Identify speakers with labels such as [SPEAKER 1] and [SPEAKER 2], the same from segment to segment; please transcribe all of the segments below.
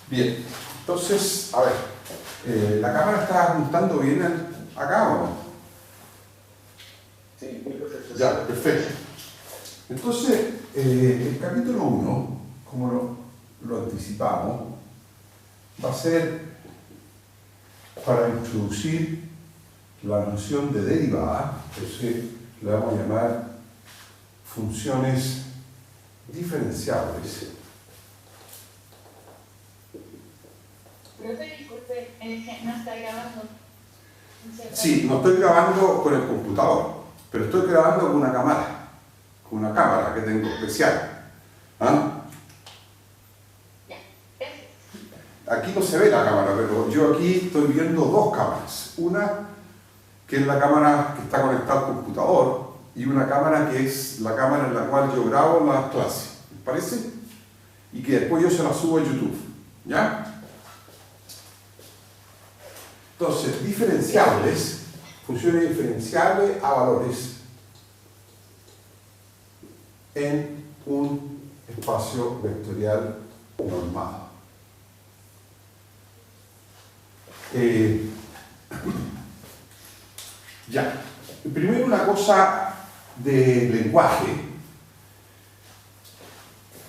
[SPEAKER 1] Bien, entonces, a ver, ¿la cámara está apuntando bien acá o no?
[SPEAKER 2] Sí, muy perfecto.
[SPEAKER 1] Ya, perfecto. Entonces, el capítulo 1, como lo anticipamos, va a ser para introducir la noción de derivada, entonces le vamos a llamar funciones diferenciables.
[SPEAKER 3] Profe, disculpe, no está grabando.
[SPEAKER 1] Sí, no estoy grabando con el computador, pero estoy grabando con una cámara que tengo especial. ¿Ah?
[SPEAKER 3] Ya, gracias.
[SPEAKER 1] Aquí no se ve la cámara, pero yo aquí estoy viendo dos cámaras. Una que es la cámara que está conectada al computador y una cámara que es la cámara en la cual yo grabo las clases. ¿Les parece? Y que después yo se la subo a YouTube. ¿Ya? Entonces, diferenciables, funciones diferenciables a valores en un espacio vectorial normado. Ya, primero una cosa de lenguaje.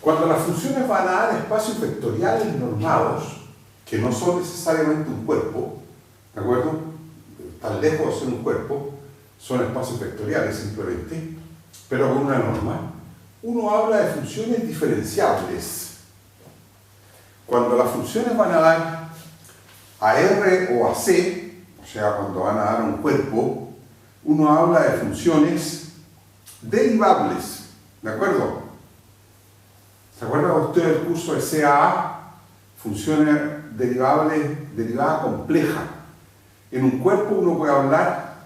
[SPEAKER 1] Cuando las funciones van a dar espacios vectoriales normados, que no son necesariamente un cuerpo, ¿de acuerdo? Tan lejos de ser un cuerpo, son espacios vectoriales simplemente, pero con una norma. Uno habla de funciones diferenciables. Cuando las funciones van a dar a R o a C, o sea, cuando van a dar a un cuerpo, uno habla de funciones derivables, ¿de acuerdo? ¿Se acuerda usted del curso de CAA? Funciones derivables, derivada compleja. En un cuerpo uno puede hablar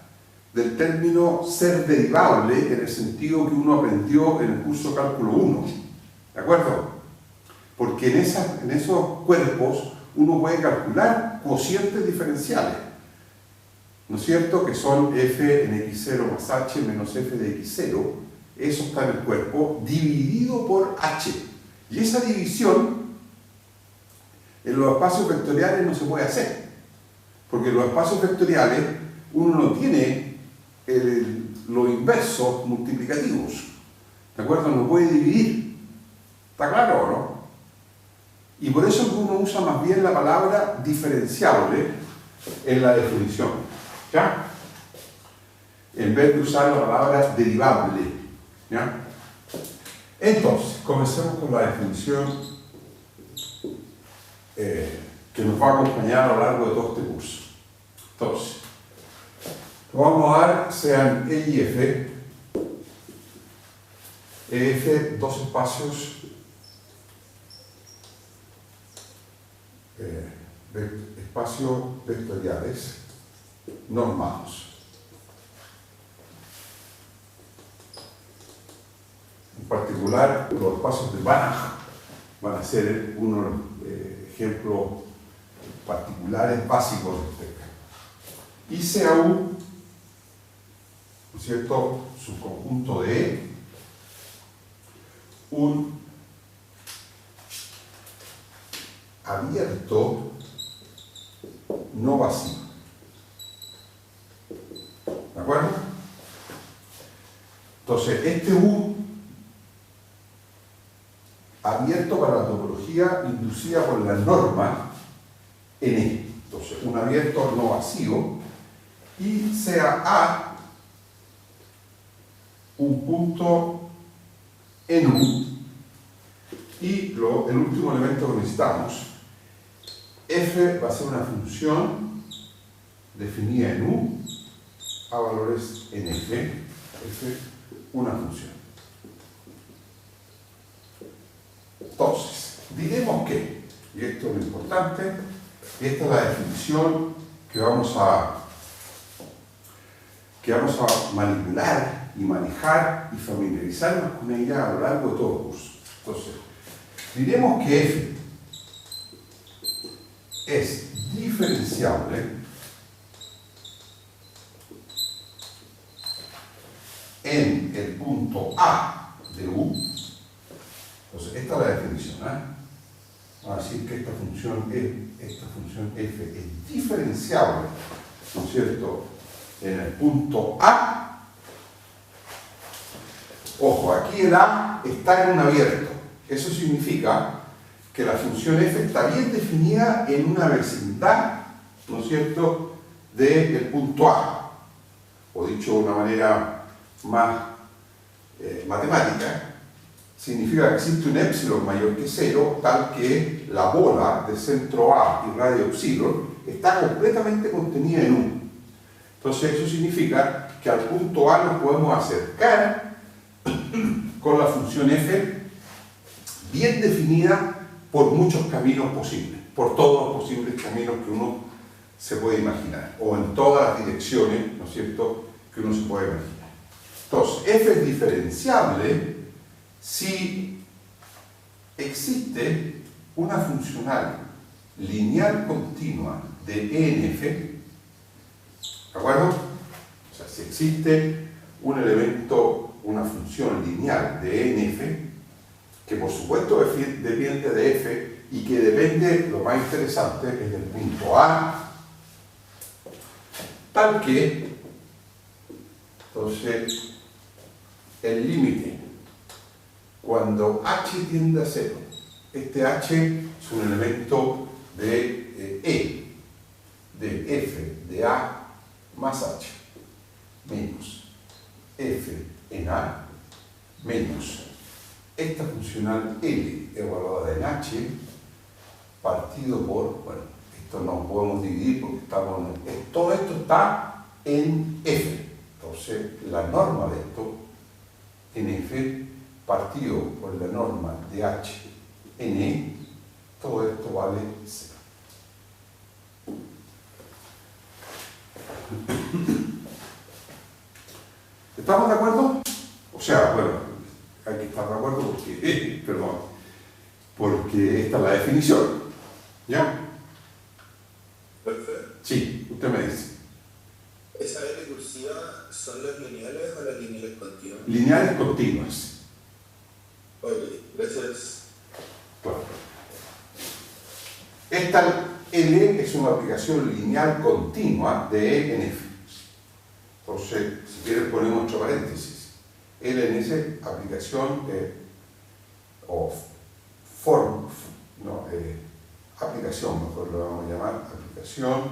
[SPEAKER 1] del término ser derivable en el sentido que uno aprendió en el curso cálculo 1, ¿de acuerdo? Porque en esos cuerpos uno puede calcular cocientes diferenciales, ¿no es cierto? Que son f en x0 más h menos f de x0, eso está en el cuerpo, dividido por h. Y esa división en los espacios vectoriales no se puede hacer, porque en los espacios vectoriales uno no tiene los inversos multiplicativos, ¿de acuerdo? No puede dividir, ¿está claro o no? Y por eso uno usa más bien la palabra diferenciable en la definición, ¿ya? En vez de usar la palabra derivable, ¿ya? Entonces, comencemos con la definición que nos va a acompañar a lo largo de todo este curso. Entonces, lo vamos a dar, sean E y F, EF, dos espacios espacios vectoriales normados. En particular, los espacios de Banach van a ser unos ejemplos particulares básicos de este. Y CAU, ¿no es cierto?, subconjunto de E, un abierto no vacío. ¿De acuerdo? Entonces, este U abierto para la topología inducida por la norma N. Entonces, un abierto no vacío y sea A un punto en U y el último elemento que necesitamos, F va a ser una función definida en U a valores en F, una función. Entonces, diremos que, y esto es lo importante, esta es la definición que vamos a manipular y manejar y familiarizarnos con ella a lo largo de todo el curso. Entonces, diremos que F es diferenciable en el punto A de U. Entonces, esta es la definición, ¿eh? vamos a decir que esta función f es diferenciable, ¿no es cierto?, en el punto A. Ojo, aquí el A está en un abierto. Eso significa que la función f está bien definida en una vecindad, ¿no es cierto?, del punto A. O dicho de una manera más matemática, significa que existe un epsilon mayor que 0, tal que la bola de centro A y radio epsilon está completamente contenida en 1. Entonces eso significa que al punto A nos podemos acercar con la función f bien definida por muchos caminos posibles, por todos los posibles caminos que uno se puede imaginar, o en todas las direcciones, ¿no es cierto?, que uno se puede imaginar. Entonces, f es diferenciable si existe una funcional lineal continua de ENF, ¿de acuerdo? O sea, si existe un elemento, una función lineal de ENF, que por supuesto depende de f y que depende, lo más interesante, es del punto A, tal que, entonces, el límite, cuando h tiende a 0, este h es un elemento de E, de f de A más h, menos f en A, menos esta funcional L evaluada en h, partido por, bueno, esto no podemos dividir porque estamos todo esto está en f. Entonces, la norma de esto en f partido por la norma de h en e, todo esto vale 0. ¿Estamos de acuerdo? O sea, bueno, hay que estar de acuerdo porque, porque esta es la definición. ¿Ya?
[SPEAKER 2] Perfecto.
[SPEAKER 1] Sí, usted me dice.
[SPEAKER 2] ¿Esa L cursiva son las lineales o las lineales continuas?
[SPEAKER 1] Lineales continuas.
[SPEAKER 2] Ok, gracias.
[SPEAKER 1] Claro. Esta L es una aplicación lineal continua de E en F. Entonces, si quieren ponemos entre paréntesis. L en S, aplicación aplicación, mejor lo vamos a llamar, aplicación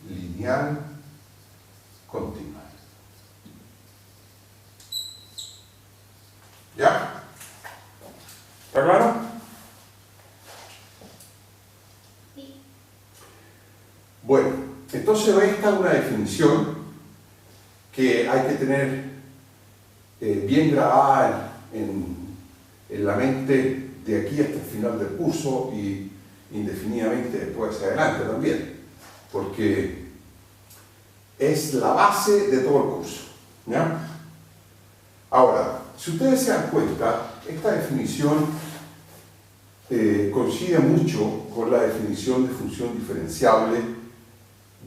[SPEAKER 1] lineal continua. ¿Ya? ¿Está claro?
[SPEAKER 3] Sí.
[SPEAKER 1] Bueno, entonces esta es una definición que hay que tener bien grabada en la mente de aquí hasta el final del curso y indefinidamente después hacia adelante también, porque es la base de todo el curso. ¿Ya? Ahora, si ustedes se dan cuenta, esta definición coincide mucho con la definición de función diferenciable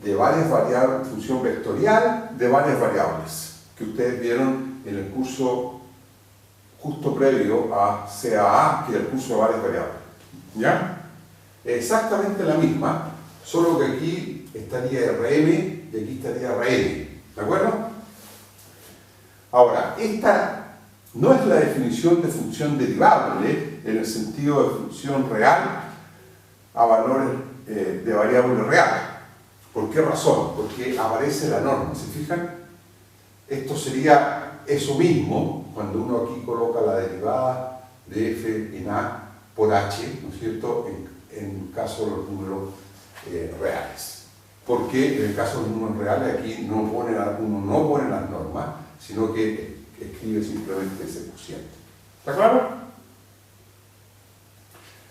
[SPEAKER 1] de varias variables, función vectorial de varias variables, que ustedes vieron en el curso justo previo a CAA, que es el curso de varias variables. ¿Ya? Exactamente la misma, solo que aquí estaría RM y aquí estaría RN. ¿De acuerdo? Ahora, esta no es la definición de función derivable en el sentido de función real a valores de variable real. ¿Por qué razón? Porque aparece la norma. ¿Se fijan? Esto sería eso mismo cuando uno aquí coloca la derivada de f en a por h, ¿no es cierto?, en el caso de los números reales. Porque en el caso de los números reales aquí uno no pone las normas, sino que escribe simplemente ese cociente. ¿Está claro?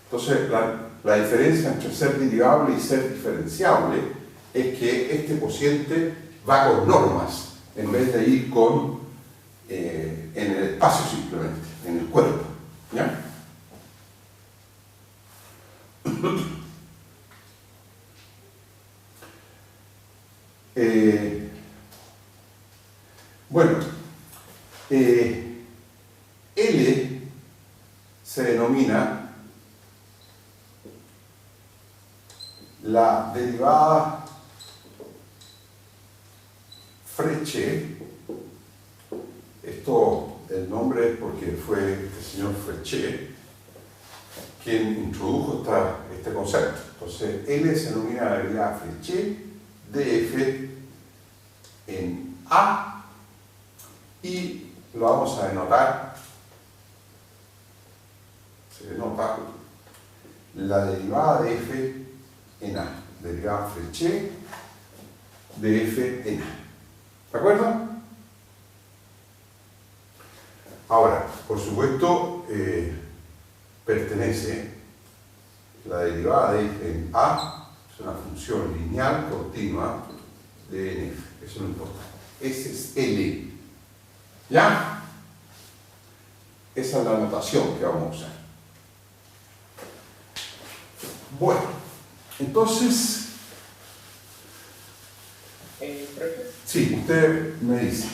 [SPEAKER 1] Entonces, la diferencia entre ser derivable y ser diferenciable es que este cociente va con normas en vez de ir con en el espacio simplemente, en el cuerpo. ¿Ya? Bueno, L se denomina la derivada Frechet, esto, el nombre es porque fue el señor Frechet quien introdujo este concepto. Entonces, L se denomina la derivada Frechet de f en A y lo vamos a denotar, se denota la derivada de f en A, derivada Frechet de f en A. ¿De acuerdo? Ahora, por supuesto, pertenece la derivada de f en A, es una función lineal continua de n f, eso no importa. Ese es L. ¿Ya? Esa es la notación que vamos a usar. Bueno, entonces,
[SPEAKER 4] profe,
[SPEAKER 1] sí, usted me dice.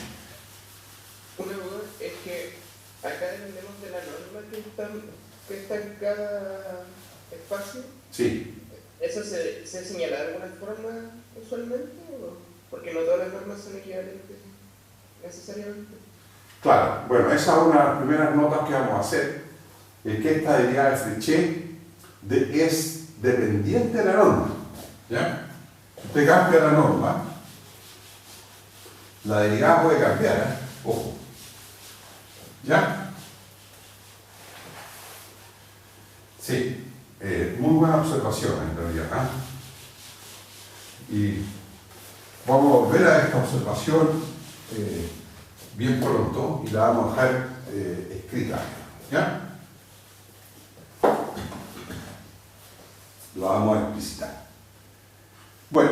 [SPEAKER 4] una duda es que acá dependemos de la norma que está en cada espacio.
[SPEAKER 1] Sí.
[SPEAKER 4] ¿Eso se señala de alguna forma usualmente? Porque no todas las normas son equivalentes necesariamente.
[SPEAKER 1] Claro, bueno, esa es una de las primeras notas que vamos a hacer, es que esta derivada de Frechet es dependiente de la norma. ¿Ya? Usted cambia la norma, la derivada puede cambiar, ¿eh? Ojo. ¿Ya? Sí, muy buena observación en realidad, ¿eh? Y vamos a volver a esta observación bien pronto y la vamos a dejar escrita. ¿Ya? Lo vamos a explicitar. Bueno,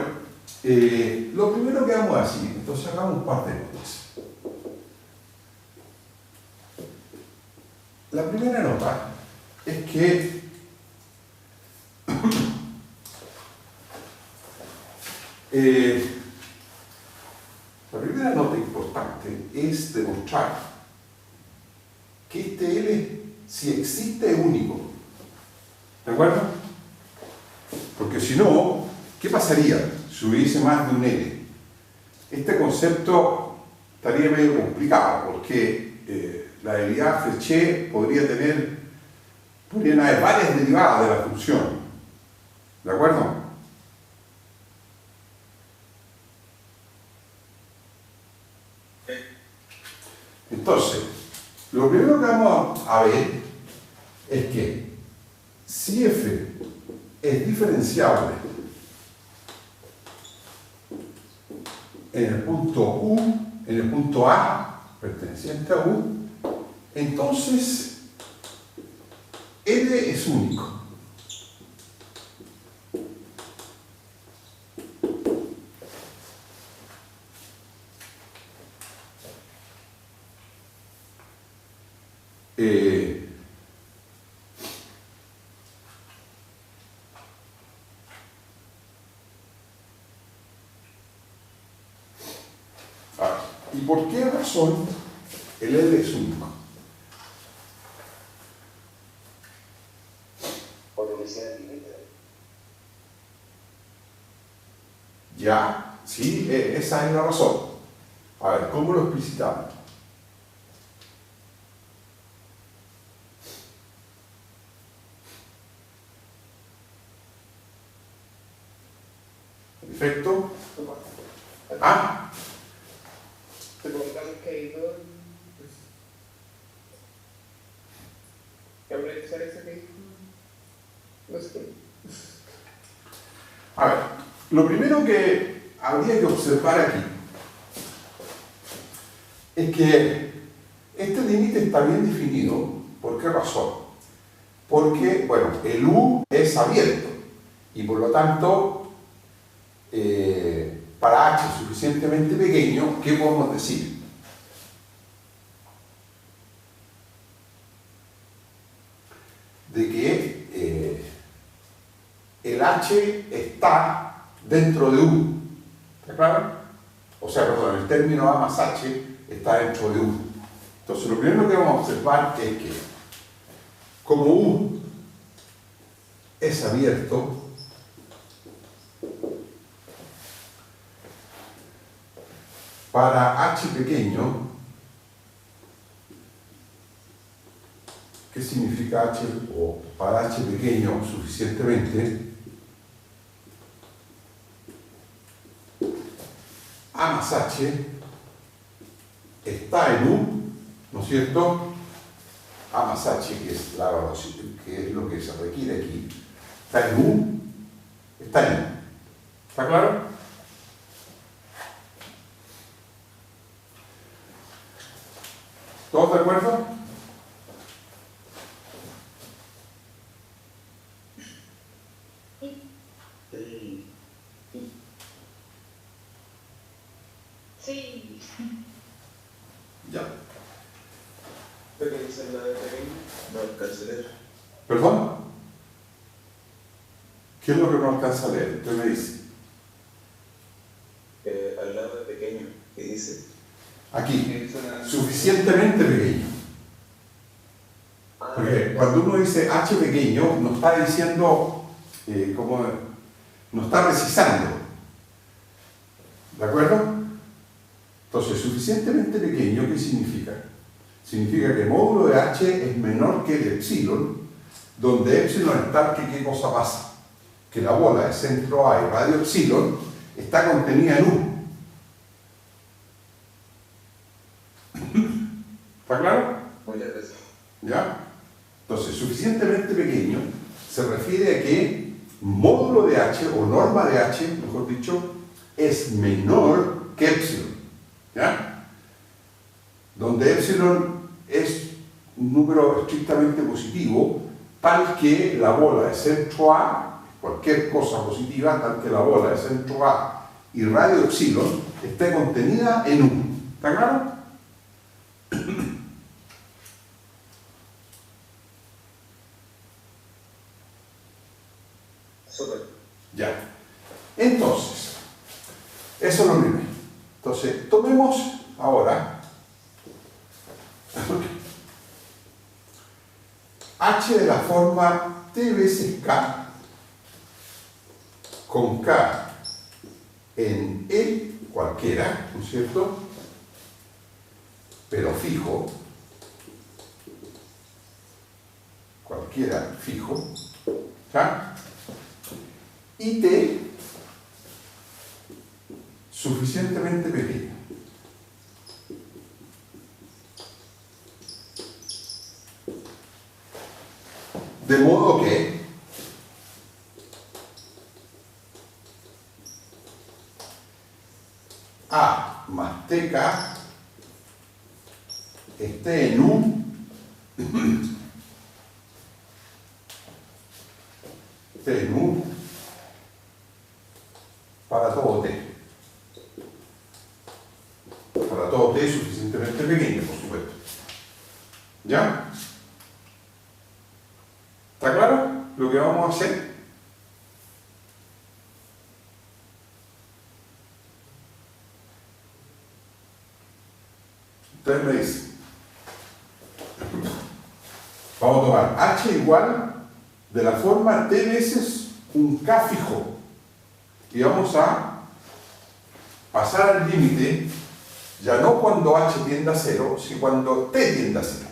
[SPEAKER 1] lo primero que vamos a decir, entonces hagamos un par de notas. La primera nota es que la primera nota importante es demostrar que este L, si existe, es único. ¿De acuerdo? Porque si no, ¿qué pasaría si hubiese más de un L? Este concepto estaría medio complicado, porque la derivada Frechet podrían haber varias derivadas de la función. ¿De acuerdo? Entonces, lo primero que vamos a ver es que si f es diferenciable en el punto U, en el punto A, perteneciente a U, entonces L es único. ¿Y por qué razón el L es único?
[SPEAKER 2] Por unicidad de límite.
[SPEAKER 1] Ya, sí, esa es la razón. A ver, ¿cómo lo explicitamos? ¿Efecto? Ah,
[SPEAKER 4] Supongamos que hay dos. ¿Qué aprovechar eso que dijo? No sé.
[SPEAKER 1] a ver, lo primero que habría que observar aquí es que este límite está bien definido. ¿Por qué razón? Porque, bueno, el U es abierto y por lo tanto, para H suficientemente pequeño, ¿qué podemos decir? De que el H está dentro de U. ¿Está claro? O sea, perdón, el término A más H está dentro de U. Entonces, lo primero que vamos a observar es que, como U es abierto, para h pequeño, ¿qué significa h? O para h pequeño suficientemente, A más h está en U, ¿no es cierto? A más h, que es la velocidad, que es lo que se requiere aquí, está en U, está en U. ¿Está claro? ¿Todos de acuerdo?
[SPEAKER 3] Sí.
[SPEAKER 1] Ya.
[SPEAKER 4] Lo que dice la de pequeño, no alcanza a leer.
[SPEAKER 1] ¿Perdón? ¿Qué es lo que no alcanza a leer? Usted me dice.
[SPEAKER 4] Al lado de pequeño, que dice.
[SPEAKER 1] Aquí, suficientemente pequeño. Porque cuando uno dice h pequeño, no está diciendo, no está precisando. ¿De acuerdo? Entonces, suficientemente pequeño, ¿qué significa? Significa que el módulo de h es menor que el epsilon, donde epsilon es tal que ¿qué cosa pasa? Que la bola de centro A y radio epsilon está contenida en U. ¿Está claro?
[SPEAKER 4] Muchas gracias.
[SPEAKER 1] ¿Ya? Entonces, suficientemente pequeño se refiere a que módulo de h o norma de h, mejor dicho, es menor que epsilon. ¿Ya? Donde epsilon es un número estrictamente positivo, tal que la bola de centro A, cualquier cosa positiva, tal que la bola de centro A y radio epsilon esté contenida en U. ¿Está claro?
[SPEAKER 4] Súper.
[SPEAKER 1] Ya. Entonces, eso es lo primero. Entonces, tomemos ahora h de la forma t veces k con k en E cualquiera, ¿no es cierto? Pero fijo, cualquiera fijo, ¿ya? Y t suficientemente pequeño. De modo que A más TK esté en U esté en U para todo T. Para todo T suficientemente pequeño, por supuesto. ¿Ya? ¿Está claro lo que vamos a hacer? Entonces me dice, vamos a tomar h igual de la forma t veces un k fijo y vamos a pasar al límite ya no cuando h tiende a 0, sino cuando t tiende a 0.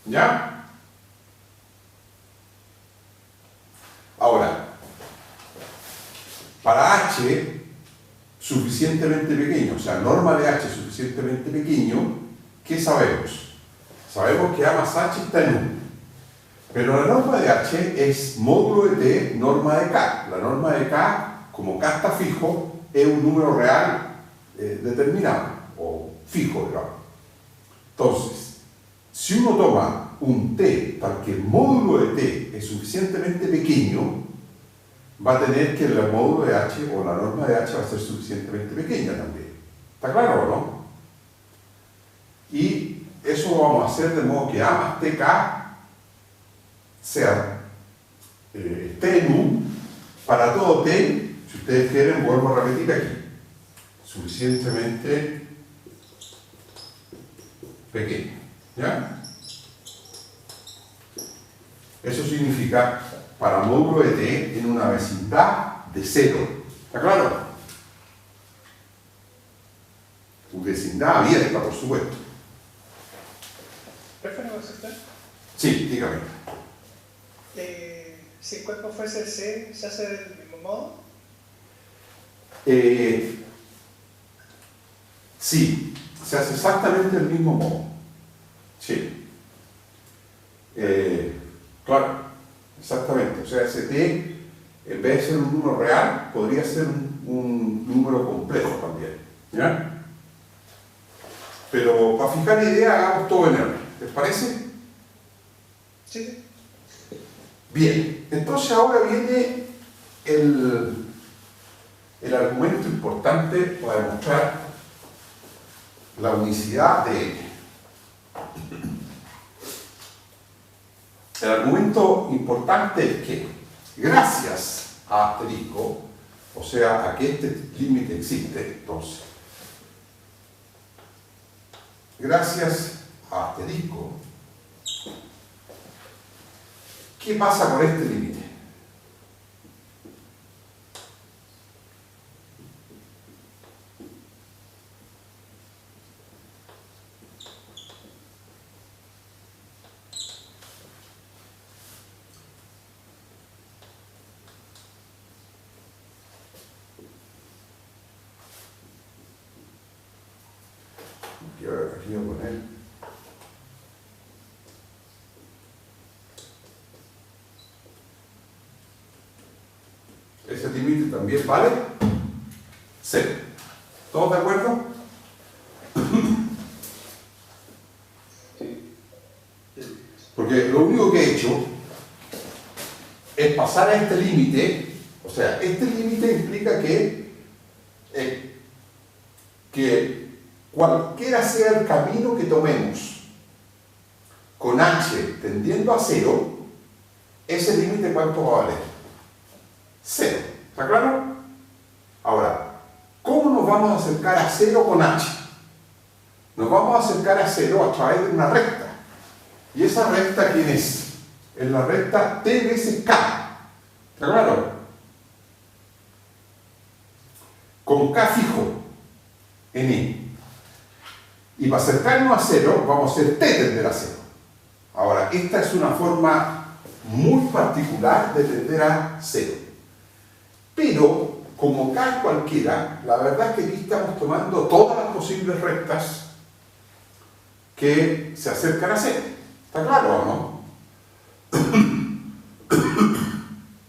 [SPEAKER 1] ¿Ya? Ahora, para h suficientemente pequeño, o sea, norma de h suficientemente pequeño, ¿qué sabemos? Sabemos que A más h está en 1. Pero la norma de h es módulo de t, norma de k. La norma de k, como k está fijo, es un número real determinado, o fijo, digamos. Entonces, si uno toma un t tal que el módulo de t es suficientemente pequeño, va a tener que el módulo de h o la norma de h va a ser suficientemente pequeña también. ¿Está claro o no? Y eso lo vamos a hacer de modo que A más TK sea esté en U para todo T, si ustedes quieren, vuelvo a repetir aquí, suficientemente pequeño. ¿Ya? Eso significa para módulo de t en una vecindad de 0. ¿Está claro? vecindad abierta, por supuesto.
[SPEAKER 5] Profe, ¿no va a aceptar?
[SPEAKER 1] Sí, dígame.
[SPEAKER 5] Si el cuerpo fuese C, ¿se hace del mismo modo?
[SPEAKER 1] Sí, se hace exactamente del mismo modo. Sí. Claro, exactamente. O sea, ese t, en vez de ser un número real, podría ser un número complejo también. ¿Ya? Pero para fijar idea, hagamos todo en R. ¿Les parece?
[SPEAKER 5] Sí.
[SPEAKER 1] Bien, entonces ahora viene el argumento importante para demostrar la unicidad de L. El argumento importante es que, gracias a asterisco, o sea, a que este límite existe, entonces, gracias a asterisco, ¿qué pasa con este límite? Y ahora aquí voy a poner ese límite también vale 0. ¿Todos de acuerdo? Porque lo único que he hecho es pasar a este límite, o sea, este límite implica que cualquiera sea el camino que tomemos con h tendiendo a 0, ese límite ¿cuánto va a valer? 0. ¿Está claro? Ahora, ¿cómo nos vamos a acercar a 0 con h? Nos vamos a acercar a 0 a través de una recta. ¿Y esa recta quién es? Es la recta t veces k. ¿Está claro? Con k fijo en i. Y para acercarnos a 0 vamos a hacer t tender a 0. Ahora, esta es una forma muy particular de tender a 0. Pero, como k es cualquiera, la verdad es que aquí estamos tomando todas las posibles rectas que se acercan a 0. ¿Está claro o no?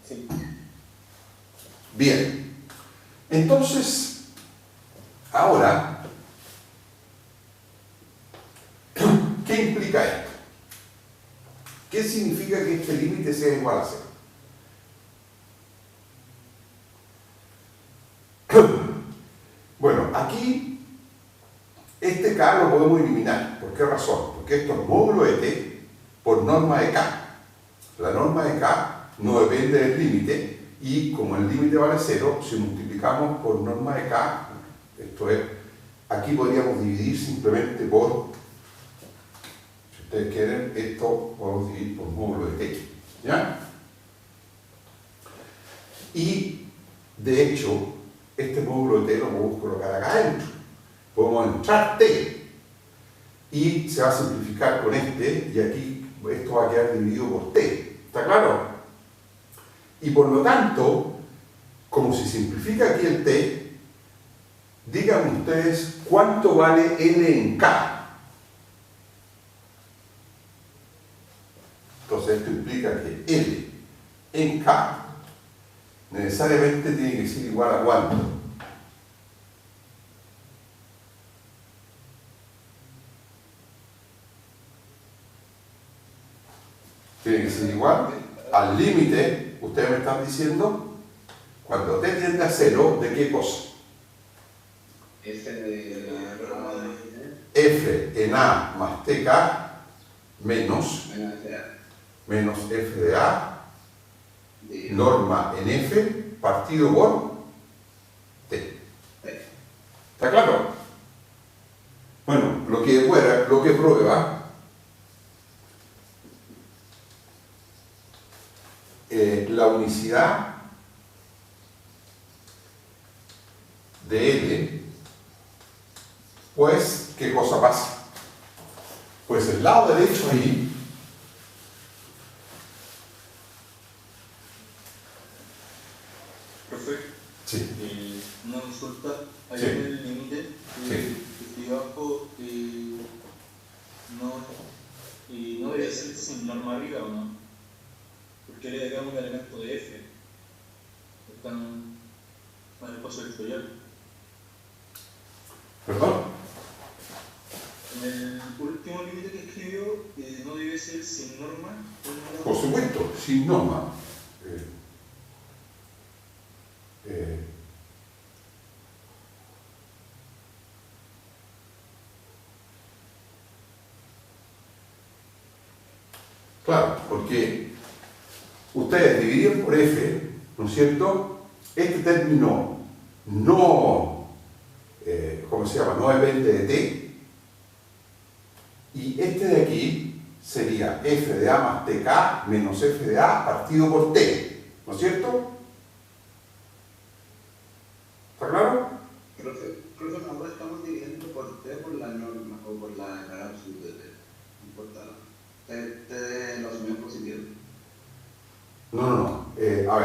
[SPEAKER 4] Sí.
[SPEAKER 1] Bien. Entonces, ahora, ¿qué implica esto? ¿Qué significa que este límite sea igual a 0? Bueno, aquí este k lo podemos eliminar. ¿Por qué razón? Porque esto es módulo de t por norma de k. La norma de k no depende del límite y como el límite vale 0, si multiplicamos por norma de k, esto es, aquí podríamos dividir simplemente por, si ustedes quieren, esto podemos dividir por módulo de t. ¿Ya? Y de hecho, este módulo de t lo podemos colocar acá adentro. Podemos entrar t y se va a simplificar con este y aquí esto va a quedar dividido por t. ¿Está claro? Y por lo tanto, como se simplifica aquí el t, díganme ustedes cuánto vale n en k. Entonces esto implica que l en k necesariamente tiene que ser igual a cuánto. Tiene que ser igual al límite, ustedes me están diciendo, cuando t tiende a 0, ¿de qué cosa?
[SPEAKER 4] F de la
[SPEAKER 1] F en A más TK menos f de A, norma en F, partido por T. ¿Está claro? Bueno, lo que prueba la unicidad de L pues, ¿qué cosa pasa? Pues el lado derecho ahí,
[SPEAKER 6] Profe,
[SPEAKER 1] sí,
[SPEAKER 6] una consulta, ahí
[SPEAKER 1] Sí.
[SPEAKER 6] en el límite,
[SPEAKER 1] Sí.
[SPEAKER 6] que estoy abajo, no debería ser sin norma arriba, ¿o no? Porque le damos un elemento de F, están en el paso vectorial.
[SPEAKER 1] perdón,
[SPEAKER 6] En el último límite que escribió, no debe ser sin norma.
[SPEAKER 1] por supuesto, sin norma. Claro, porque ustedes dividen por F, ¿no es cierto? Este término no, ¿cómo se llama? No depende de T. Y este de aquí sería F de A más TK menos F de A partido por T, ¿no es cierto? ¿Está claro?
[SPEAKER 7] Profe, nosotros estamos dividiendo por T por la norma o por la escala absoluta de T. No importa. T lo asumió positivo.
[SPEAKER 1] No. A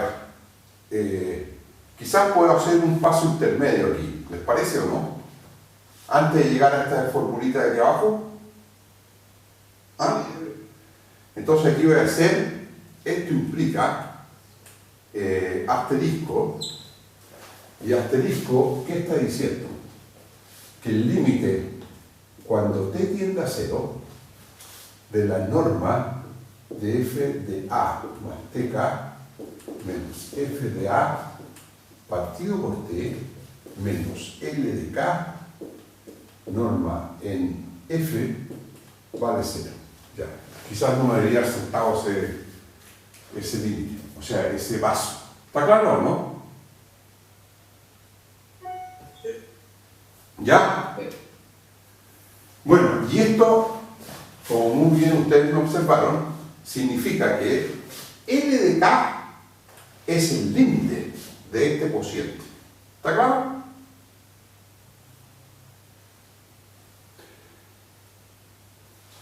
[SPEAKER 1] ver, quizás puedo hacer un paso intermedio aquí, ¿les parece o no? Antes de llegar a esta formulita de aquí abajo. ¿Ah? Entonces aquí voy a hacer, esto implica asterisco, y asterisco, ¿qué está diciendo? Que el límite, cuando t tiende a 0, de la norma de f de a más tk menos f de a partido por t menos l de k, norma en f, vale 0. Ya, quizás no me debería haber sentado ese límite, o sea, ese paso. ¿Está claro o no? ¿Ya? Bueno, y esto, como muy bien ustedes me observaron, significa que L de K es el límite de este cociente. ¿Está claro?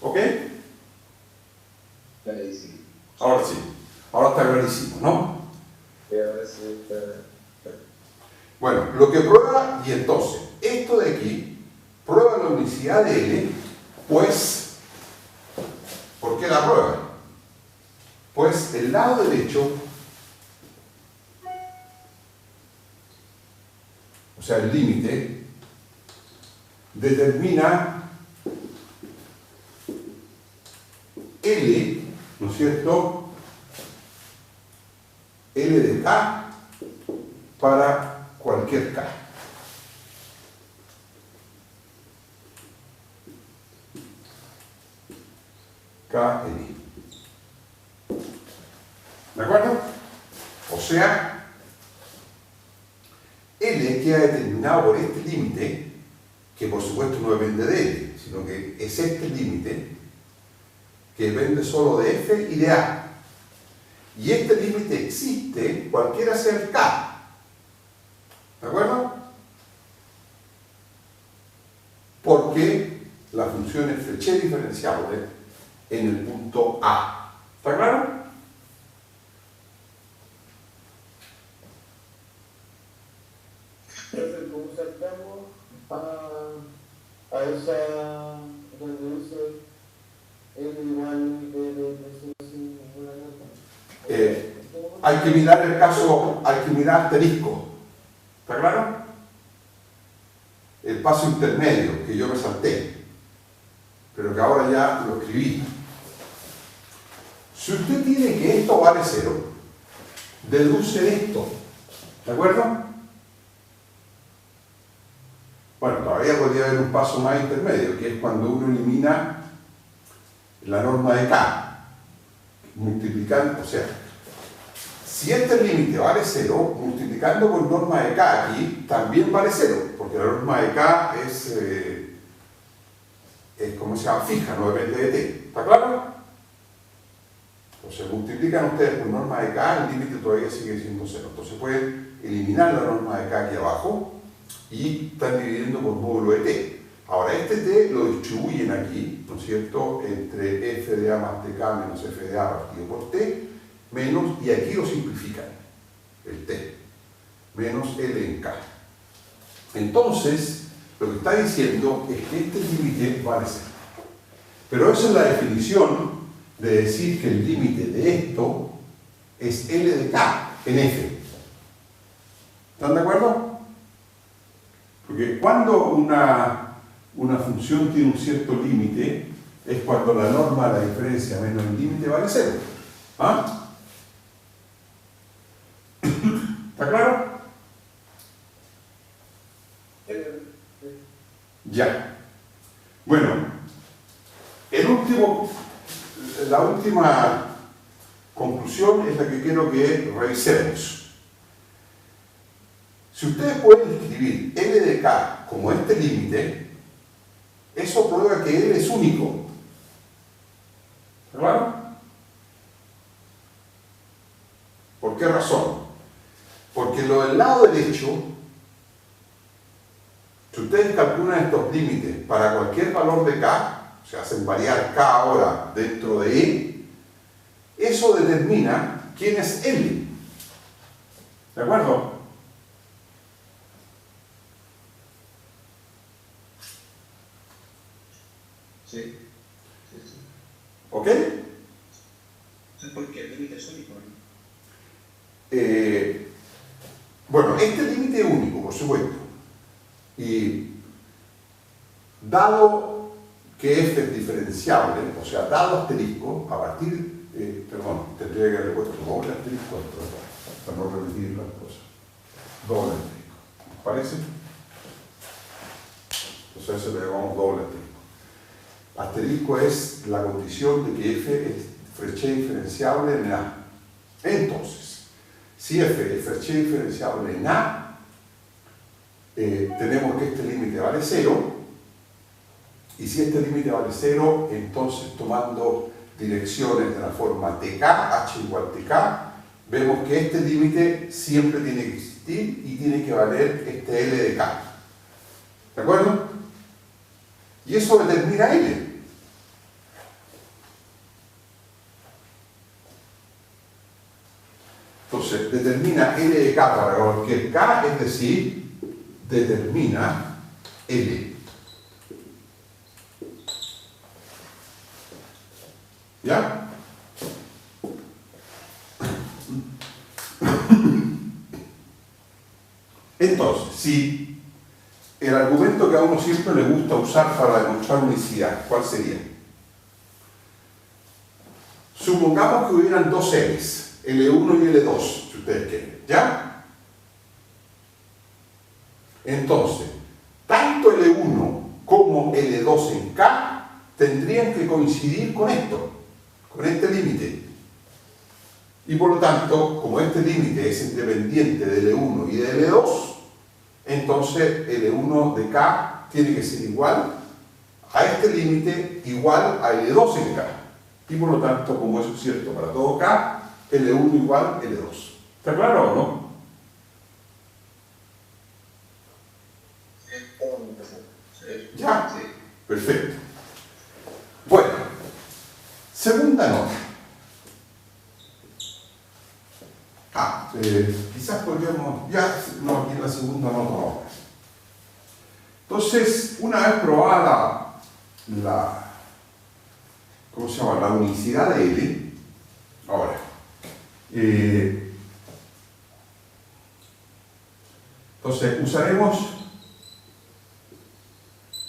[SPEAKER 1] ¿Ok?
[SPEAKER 7] Clarísimo.
[SPEAKER 1] Ahora sí. Ahora está clarísimo, ¿no?
[SPEAKER 4] Y ahora sí está.
[SPEAKER 1] Bueno, lo que prueba, y entonces, esto de aquí, prueba la unicidad de L, pues, ¿por qué la prueba? Pues el lado derecho, o sea, el límite, determina L, ¿no es cierto? L de K para cualquier K. KL. ¿De acuerdo? O sea, L queda determinado por este límite, que por supuesto no depende de L, sino que es este límite que depende solo de F y de A. Y este límite existe cualquiera sea el K. ¿De acuerdo? Porque la función es Frechet diferenciable en el punto A. ¿Está claro?
[SPEAKER 4] Entonces, ¿cómo saltamos a esa donde dice L igual de sin ninguna nota?
[SPEAKER 1] Hay que mirar el caso, hay que mirar asterisco. ¿Está claro? El paso intermedio que yo me salté, pero que ahora ya lo escribí. Si usted tiene que esto vale 0, deduce esto. ¿De acuerdo? Bueno, todavía podría haber un paso más intermedio, que es cuando uno elimina la norma de K, multiplicando, o sea, si este límite vale 0, multiplicando por norma de K aquí, también vale 0, porque la norma de K es como se llama, fija, no depende de T. ¿Está claro? Entonces multiplican ustedes por norma de K, el límite todavía sigue siendo 0. Entonces pueden eliminar la norma de K aquí abajo y están dividiendo por módulo de T. Ahora, este t lo distribuyen aquí, ¿no es cierto?, entre f de a más tk menos f de a partido por t, menos, y aquí lo simplifican, el t, menos L en K. Entonces, lo que está diciendo es que este límite vale 0. Pero esa es la definición de decir que el límite de esto es L de K en F. ¿Están de acuerdo? Porque cuando una función tiene un cierto límite, es cuando la norma de la diferencia menos el límite vale 0. ¿Ah? ¿Está claro? Ya. Bueno, la última conclusión es la que quiero que revisemos. Si ustedes pueden escribir L de K como este límite, eso prueba que L es único. ¿Está claro? ¿Por qué razón? Porque lo del lado derecho, si ustedes calculan estos límites para cualquier valor de K, o sea, hacen variar K ahora dentro de E, eso determina quién es L. ¿De acuerdo?
[SPEAKER 7] Sí. Sí, sí.
[SPEAKER 1] ¿Ok?
[SPEAKER 7] ¿Por qué el límite es único?
[SPEAKER 1] Bueno, este límite es único, por supuesto. Y dado que f es diferenciable, o sea, dado asterisco, a partir, tendría que haber puesto doble asterisco para no repetir las cosas. Doble asterisco. ¿Les parece? Entonces a eso le llamamos doble asterisco. Asterisco es la condición de que f es Frechet diferenciable en A. Entonces, si f es Frechet diferenciable en A, tenemos que este límite vale 0, y si este límite vale 0, entonces tomando direcciones de la forma tk, h igual tk, vemos que este límite siempre tiene que existir y tiene que valer este L de K. ¿De acuerdo? Y eso determina L. Entonces, determina L de K para cualquier K, es decir, determina L. ¿Ya? Entonces, si el argumento que a uno siempre le gusta usar para demostrar unicidad, ¿cuál sería? Supongamos que hubieran dos L's, L1 y L2, si ustedes quieren, ¿ya? Entonces, tanto L1 como L2 en K tendrían que coincidir con esto, con este límite. Y por lo tanto, como este límite es independiente de L1 y de L2, entonces L1 de K tiene que ser igual a este límite igual a L2 en K. Y por lo tanto, como eso es cierto para todo K, L1 igual a L2. ¿Está claro o no? ¿Ya?
[SPEAKER 7] Sí.
[SPEAKER 1] Perfecto. Bueno, segunda nota. Quizás podríamos, no, aquí en la segunda nota no. Entonces, una vez probada ¿cómo se llama? La unicidad de L, ahora, entonces usaremos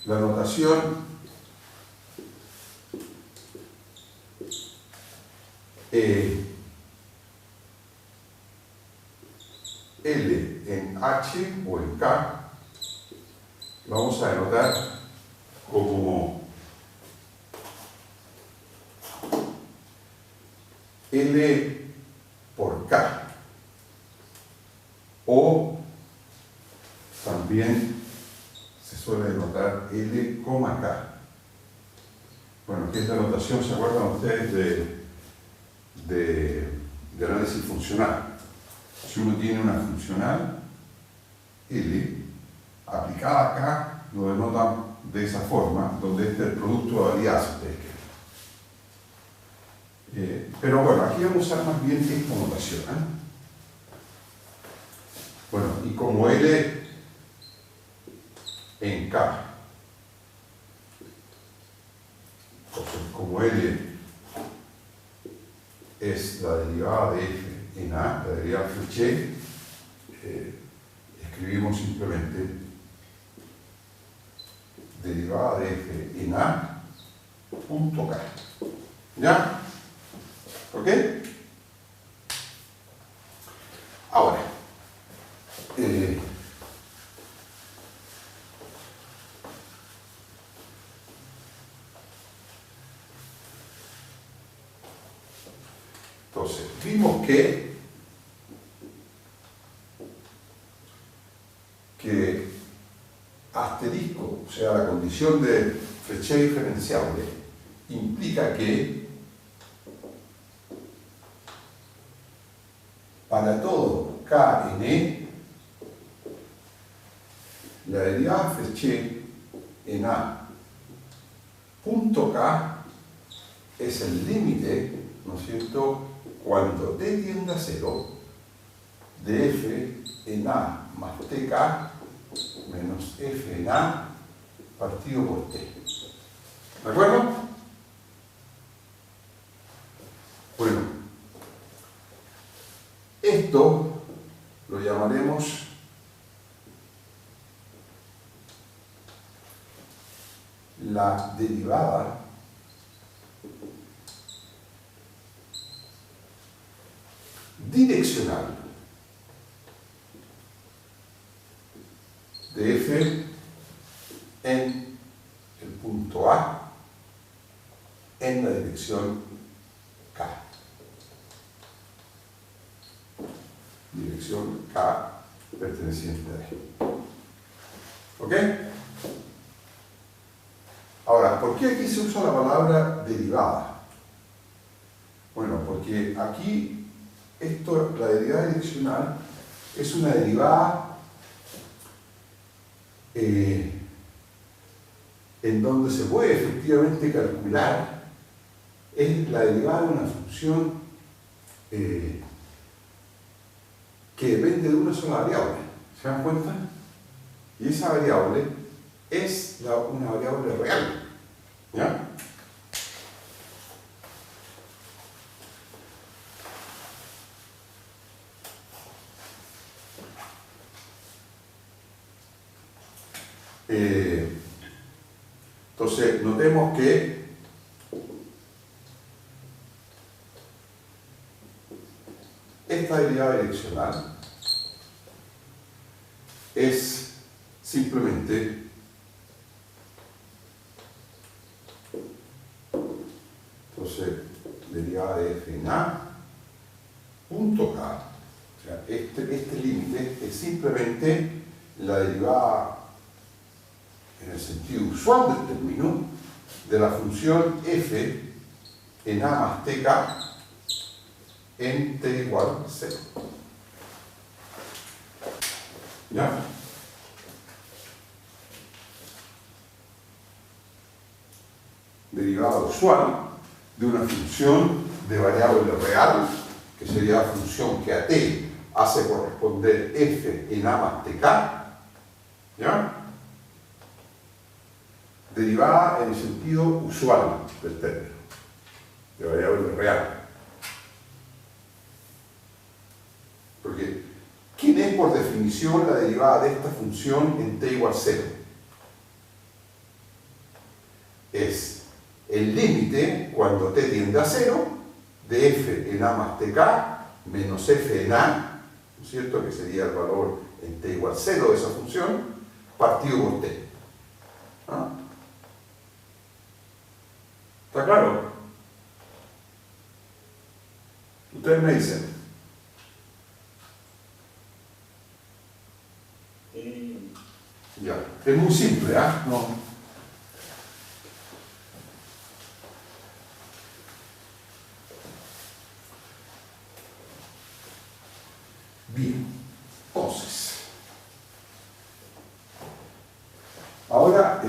[SPEAKER 1] la notación L en H o en K, vamos a denotar como L por K, o también se suele denotar L, K. Bueno, que esta notación, ¿se acuerdan ustedes de análisis funcional? Si uno tiene una funcional L aplicada acá, lo denota de esa forma, donde este es el producto de variedad, si ustedes quieren. Pero bueno, aquí vamos a usar más bien esta notación. Bueno, y como L en K, entonces, como L es la derivada de F en A, la derivada Fréchet, escribimos simplemente derivada de F en A punto K. ¿Ya? ¿Ok? Ahora, entonces, vimos que asterisco, o sea, la condición de Fréchet diferenciable, implica que para todo K en E, la derivada Fréchet en A punto K es el límite, ¿no es cierto?, cuando t tiende a 0 de F en A más TK menos F en A partido por T. ¿De acuerdo? Bueno, esto lo llamaremos la derivada direccional de F en el punto A en la dirección K. Dirección K perteneciente a E. ¿Ok? Ahora, ¿por qué aquí se usa la palabra derivada? Bueno, porque aquí la derivada direccional es una derivada en donde se puede efectivamente calcular, es la derivada de una función que depende de una sola variable. ¿Se dan cuenta? Y esa variable es una variable real. ¿Ya? Entonces, notemos que esta derivada direccional es simplemente derivada de F en A punto K. O sea, este límite es simplemente la derivada en el sentido usual del término de la función F en A más TK en T igual 0. ¿Ya? Derivada usual de una función de variable real, que sería la función que a T hace corresponder F en A más TK, ¿ya? Derivada en el sentido usual del término, de variable real. Porque, ¿quién es por definición la derivada de esta función en T igual 0? Es el límite, cuando t tiende a 0, de f en a más tk menos f en a, ¿no es cierto?, que sería el valor en t igual 0 de esa función, partido por t. ¿Ah? ¿Está claro? Ustedes me dicen. Ya, es muy simple, ¿ah? No. Bien, entonces, ahora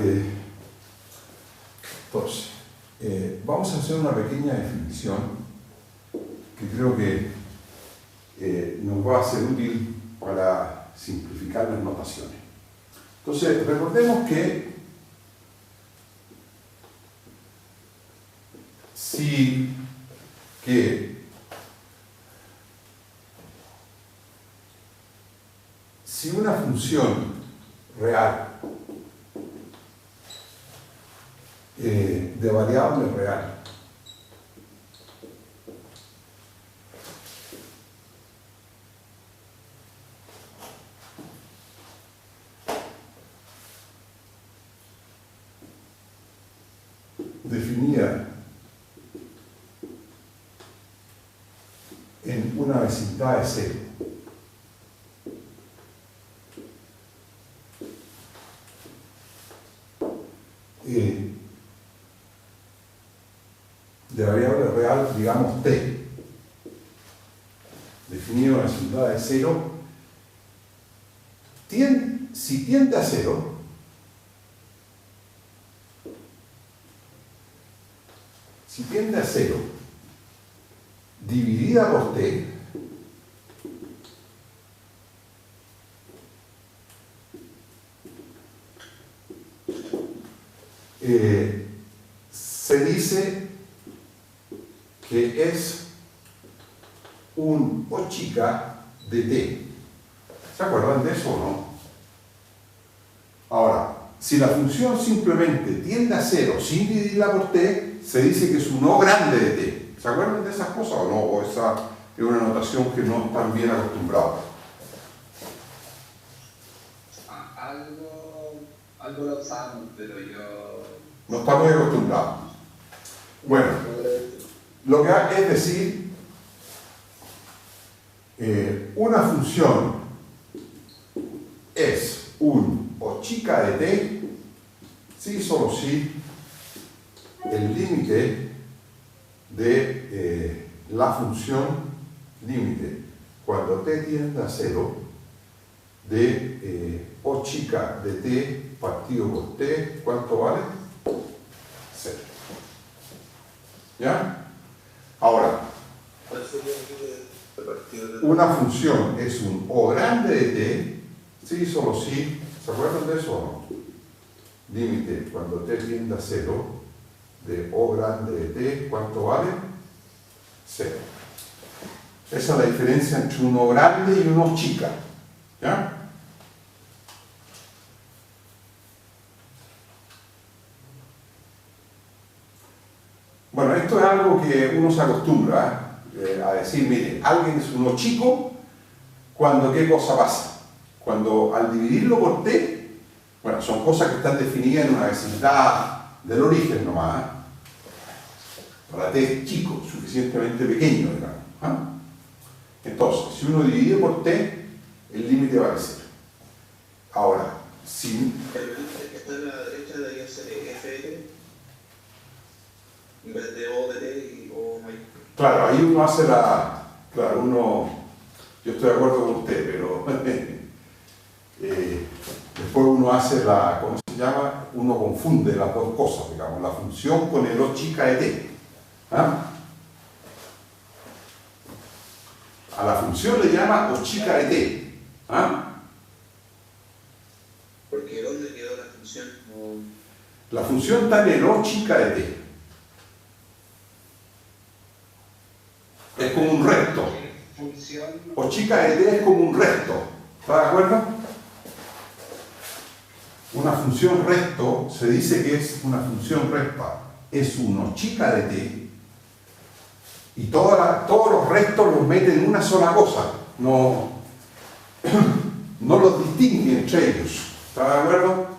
[SPEAKER 1] hacer una pequeña definición que creo que nos va a ser útil para simplificar las notaciones. Entonces, recordemos que si una función real de variable real definida en una vecindad de cero de variable real, digamos t, definido en la vecindad de cero, si tiende a cero, dividida por t, se dice que es un O chica de t. ¿Se acuerdan de eso o no? Ahora, si la función simplemente tiende a cero sin dividirla por t, se dice que es un O grande de t. ¿Se acuerdan de esas cosas o no? O esa es una notación que no están bien acostumbrados.
[SPEAKER 7] Algo lo usamos, pero yo...
[SPEAKER 1] No está muy acostumbrado. Bueno, lo que es decir, una función es un O chica de t si solo si el límite de la función límite cuando t tiende a cero de O chica de t partido por t, ¿cuánto vale? 0. ¿Ya? Ahora,
[SPEAKER 2] ¿Cuál sería el límite de partido de
[SPEAKER 1] una función es un O grande de t si solo si, ¿se acuerdan de eso o no? Límite cuando t tiende a 0 de O grande de t, ¿cuánto vale? 0. Esa es la diferencia entre un O grande y un O chica. ¿Ya? Bueno, esto es algo que uno se acostumbra a decir, mire, alguien es un O chico cuando ¿qué cosa pasa? Cuando al dividirlo por t, bueno, son cosas que están definidas en una vecindad del origen nomás, ¿eh? Para t es chico, suficientemente pequeño, digamos. ¿Ah? Entonces, si uno divide por t, el límite va a ser. Ahora, si...
[SPEAKER 2] El límite que está a la derecha debería ser f en vez de O de t y O mayúscula.
[SPEAKER 1] Claro, ahí uno hace la... Claro, uno... Yo estoy de acuerdo con usted, pero... después uno hace la... ¿Cómo se llama? Uno confunde las dos cosas, digamos, la función con el O chica de t. ¿Ah? A la función le llama O chica de t. ¿Ah?
[SPEAKER 2] Porque ¿dónde quedó la función?
[SPEAKER 1] La función está en el O chica de t. Es como un recto.
[SPEAKER 7] Función...
[SPEAKER 1] O chica de t es como un recto. ¿Está de acuerdo? Una función recto se dice que es una función recta. Es un O chica de t. Y todos los rectos los meten en una sola cosa. No los distingue entre ellos. ¿Está de acuerdo?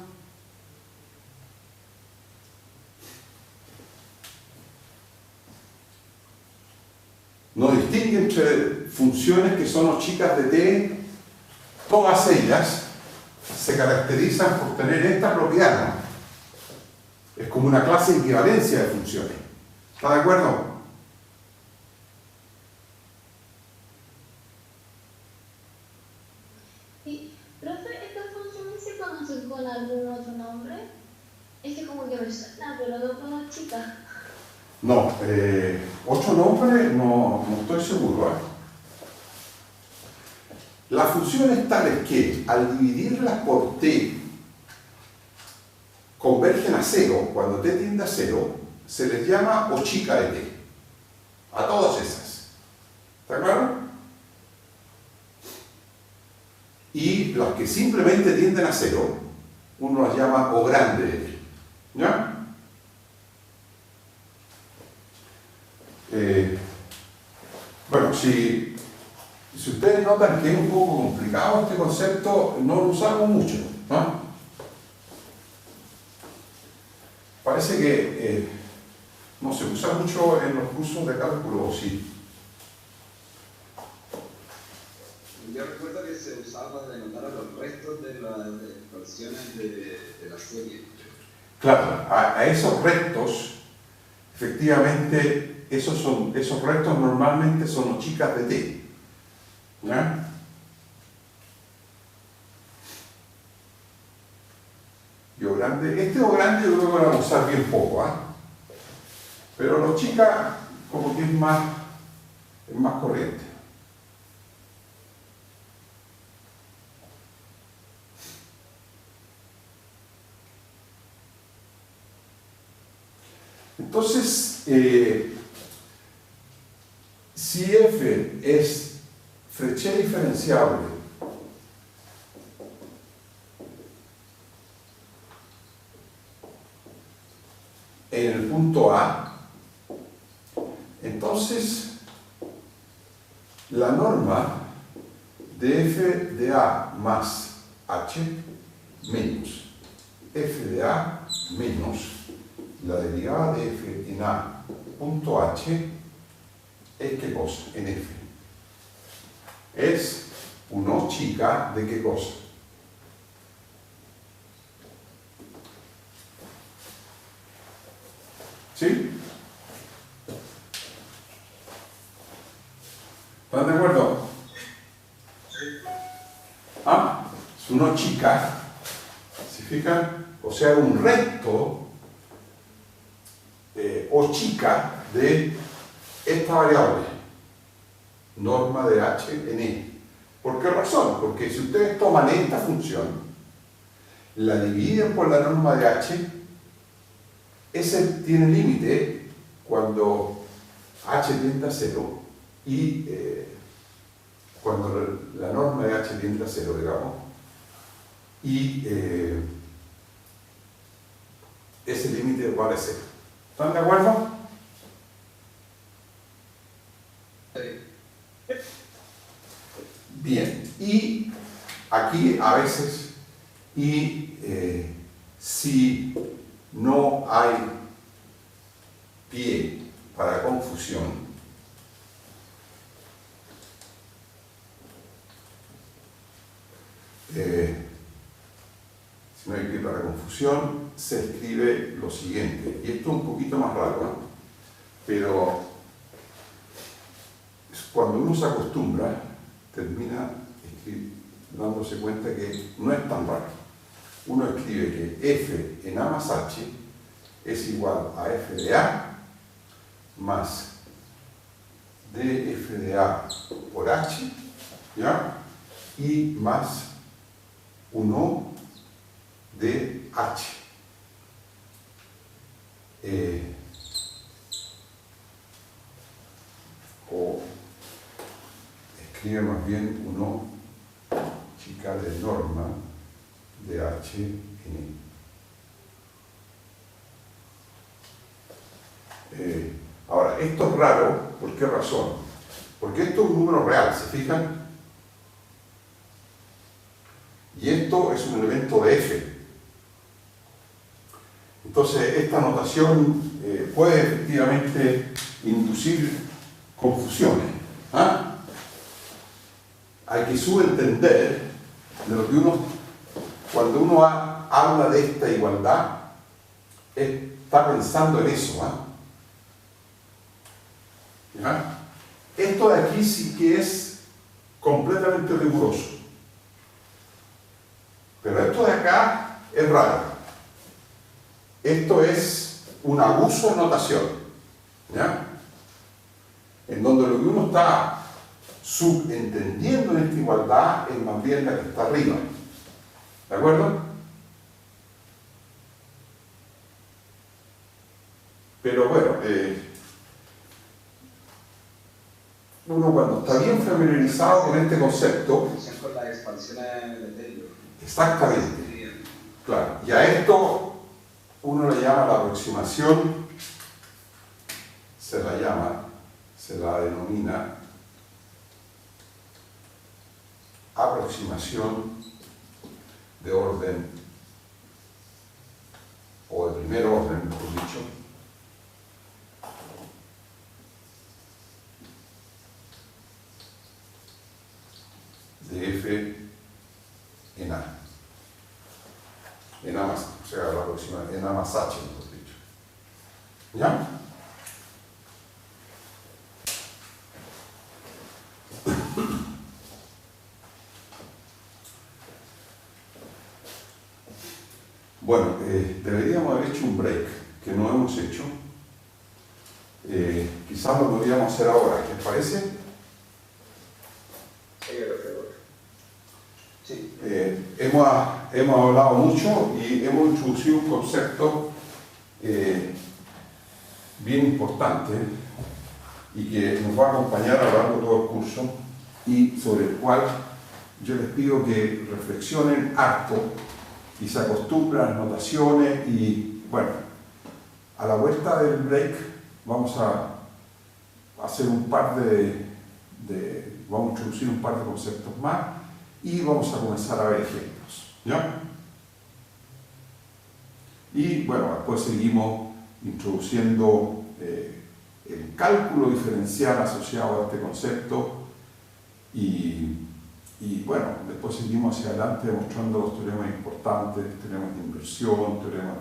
[SPEAKER 1] No distingue entre funciones que son O chicas de t. Todas ellas se caracterizan por tener esta propiedad, ¿no? Es como una clase de equivalencia de funciones. ¿Está de acuerdo?
[SPEAKER 3] Y, profe, ¿estas funciones se conocen con algún otro nombre? Es que como que me suena, pero no con chica.
[SPEAKER 1] No, 8 nombres no estoy seguro. Las funciones tales que al dividirlas por t convergen a 0, cuando t tiende a 0, se les llama o chica de t. A todas esas. ¿Está claro? Y las que simplemente tienden a 0, uno las llama o grande de t. ¿Ya? Bueno, si ustedes notan que es un poco complicado este concepto, no lo usamos mucho, ¿no? Parece que no se usa mucho en los cursos de cálculo, ¿o sí?
[SPEAKER 7] Yo recuerdo que se usaba para denotar a los restos de las expansiones de la serie.
[SPEAKER 1] Claro, a esos restos, efectivamente, esos restos normalmente son los chicas de t. ¿Ya? Y O grande, este O grande yo creo que lo vamos a usar bien poco, pero los chicas como que es más corriente. Entonces, si f es Frechet diferenciable en el punto A, entonces la norma de f de A más h menos f de A menos la derivada de f en A punto h es ¿qué cosa? En f. Es un O chica de ¿qué cosa? ¿Sí? ¿Están de acuerdo? Es un O chica, ¿se fijan? O sea, un recto O chica de esta variable, norma de h en e. ¿Por qué razón? Porque si ustedes toman esta función, la dividen por la norma de h, ese tiene límite cuando h tiende a 0 y cuando la norma de h tiende a 0, digamos, y ese límite vale 0. ¿Están de acuerdo? Bien, y aquí a veces, si no hay pie para confusión, se escribe lo siguiente, y esto es un poquito más raro, ¿no? Pero cuando uno se acostumbra, termina dándose cuenta que no es tan raro. Uno escribe que f en A más h es igual a f de A más df de A por h, ¿ya? Y más 1 de h. O escribe más bien 1 chica de norma de h en e. Ahora, esto es raro, ¿por qué razón? Porque esto es un número real, ¿se fijan? Y esto es un elemento de f. Entonces, esta notación puede efectivamente inducir confusiones. Hay que subentender de lo que cuando uno habla de esta igualdad, está pensando en eso. Esto de aquí sí que es completamente riguroso. Pero esto de acá es raro. Esto es un abuso de notación. está subentendiendo en esta igualdad es más bien la que está arriba. ¿De acuerdo? Pero bueno, uno cuando está bien familiarizado con este concepto,
[SPEAKER 7] Con las expansiones de Taylor.
[SPEAKER 1] exactamente, claro, y a esto uno le llama la aproximación, se la denomina aproximación de orden, o de primer orden, mejor dicho, de F en A. En A más, o sea, la aproximación en A más H, mejor dicho. ¿Ya? Bueno, deberíamos haber hecho un break, que no hemos hecho. Quizás lo podríamos hacer ahora, ¿les parece?
[SPEAKER 4] Sí, perfecto.
[SPEAKER 7] Sí.
[SPEAKER 1] Hemos hablado mucho y hemos introducido un concepto bien importante y que nos va a acompañar a lo largo de todo el curso y sobre el cual yo les pido que reflexionen harto y se acostumbren a las notaciones y bueno, a la vuelta del break vamos a hacer vamos a introducir un par de conceptos más y vamos a comenzar a ver ejemplos, ¿ya? Y bueno, después seguimos introduciendo el cálculo diferencial asociado a este concepto y bueno, después seguimos hacia adelante demostrando los teoremas importantes, teoremas de inversión, teoremas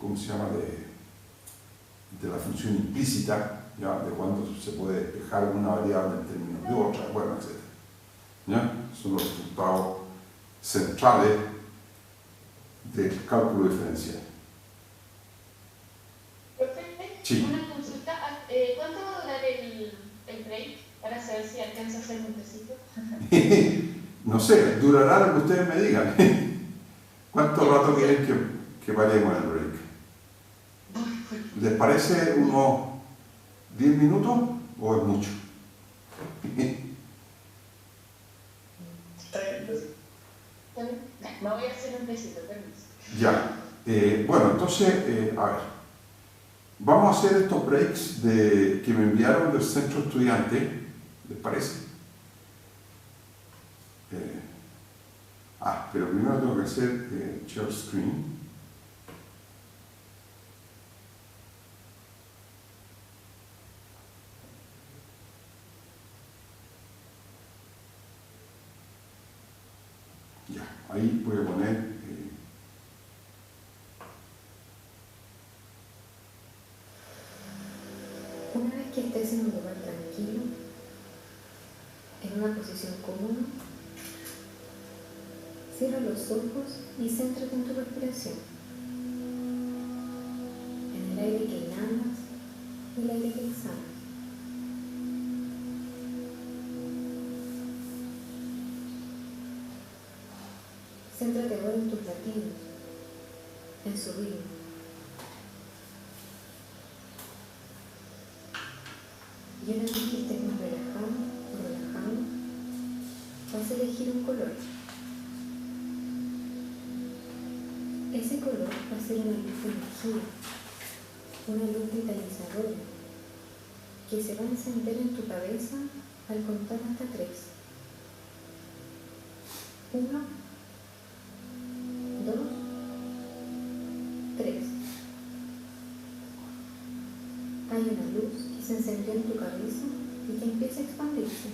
[SPEAKER 1] ¿cómo se llama? De la función implícita, ¿ya? De cuándo se puede despejar una variable en términos de otra, bueno, etc. ¿Ya? Son los resultados centrales del cálculo diferencial.
[SPEAKER 3] Profe,
[SPEAKER 1] Sí.
[SPEAKER 3] una consulta. ¿Cuánto va a durar el break para saber si alcanza a hacer un tecito?
[SPEAKER 1] No sé, durará lo que ustedes me digan. ¿Cuánto rato quieren que paremos el break? ¿Les parece unos 10 minutos o es mucho?
[SPEAKER 5] Está bien, pues.
[SPEAKER 3] Me voy a hacer un tecito, permiso.
[SPEAKER 1] Ya. Bueno, entonces, a ver. Vamos a hacer estos breaks que me enviaron del centro estudiante. ¿Les parece? Pero primero tengo que hacer share screen. Ya, ahí voy a poner
[SPEAKER 8] Una vez que estés en un lugar tranquilo, en una posición cómoda, cierra los ojos y céntrate en tu respiración, en el aire que inhalas y el aire que exhalas. Céntrate ahora en tus latidos, en su ritmo. Y una vez que estés más relajado o relajado, vas a elegir un color. Ese color va a ser una luz de energía, una luz vitalizadora, que se va a encender en tu cabeza al contar hasta 3. 1, 2, 3. Hay una luz que se encendió en tu cabeza y que empieza a expandirse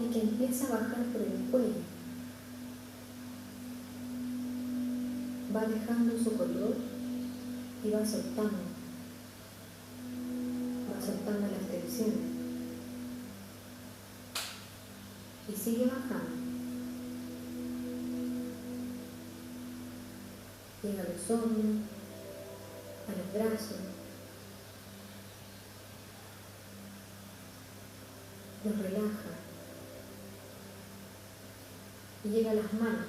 [SPEAKER 8] y que empieza a bajar por el cuello. Va dejando su color y va soltando las tensiones y sigue bajando. Llega a los hombros, a los brazos, los relaja y llega a las manos.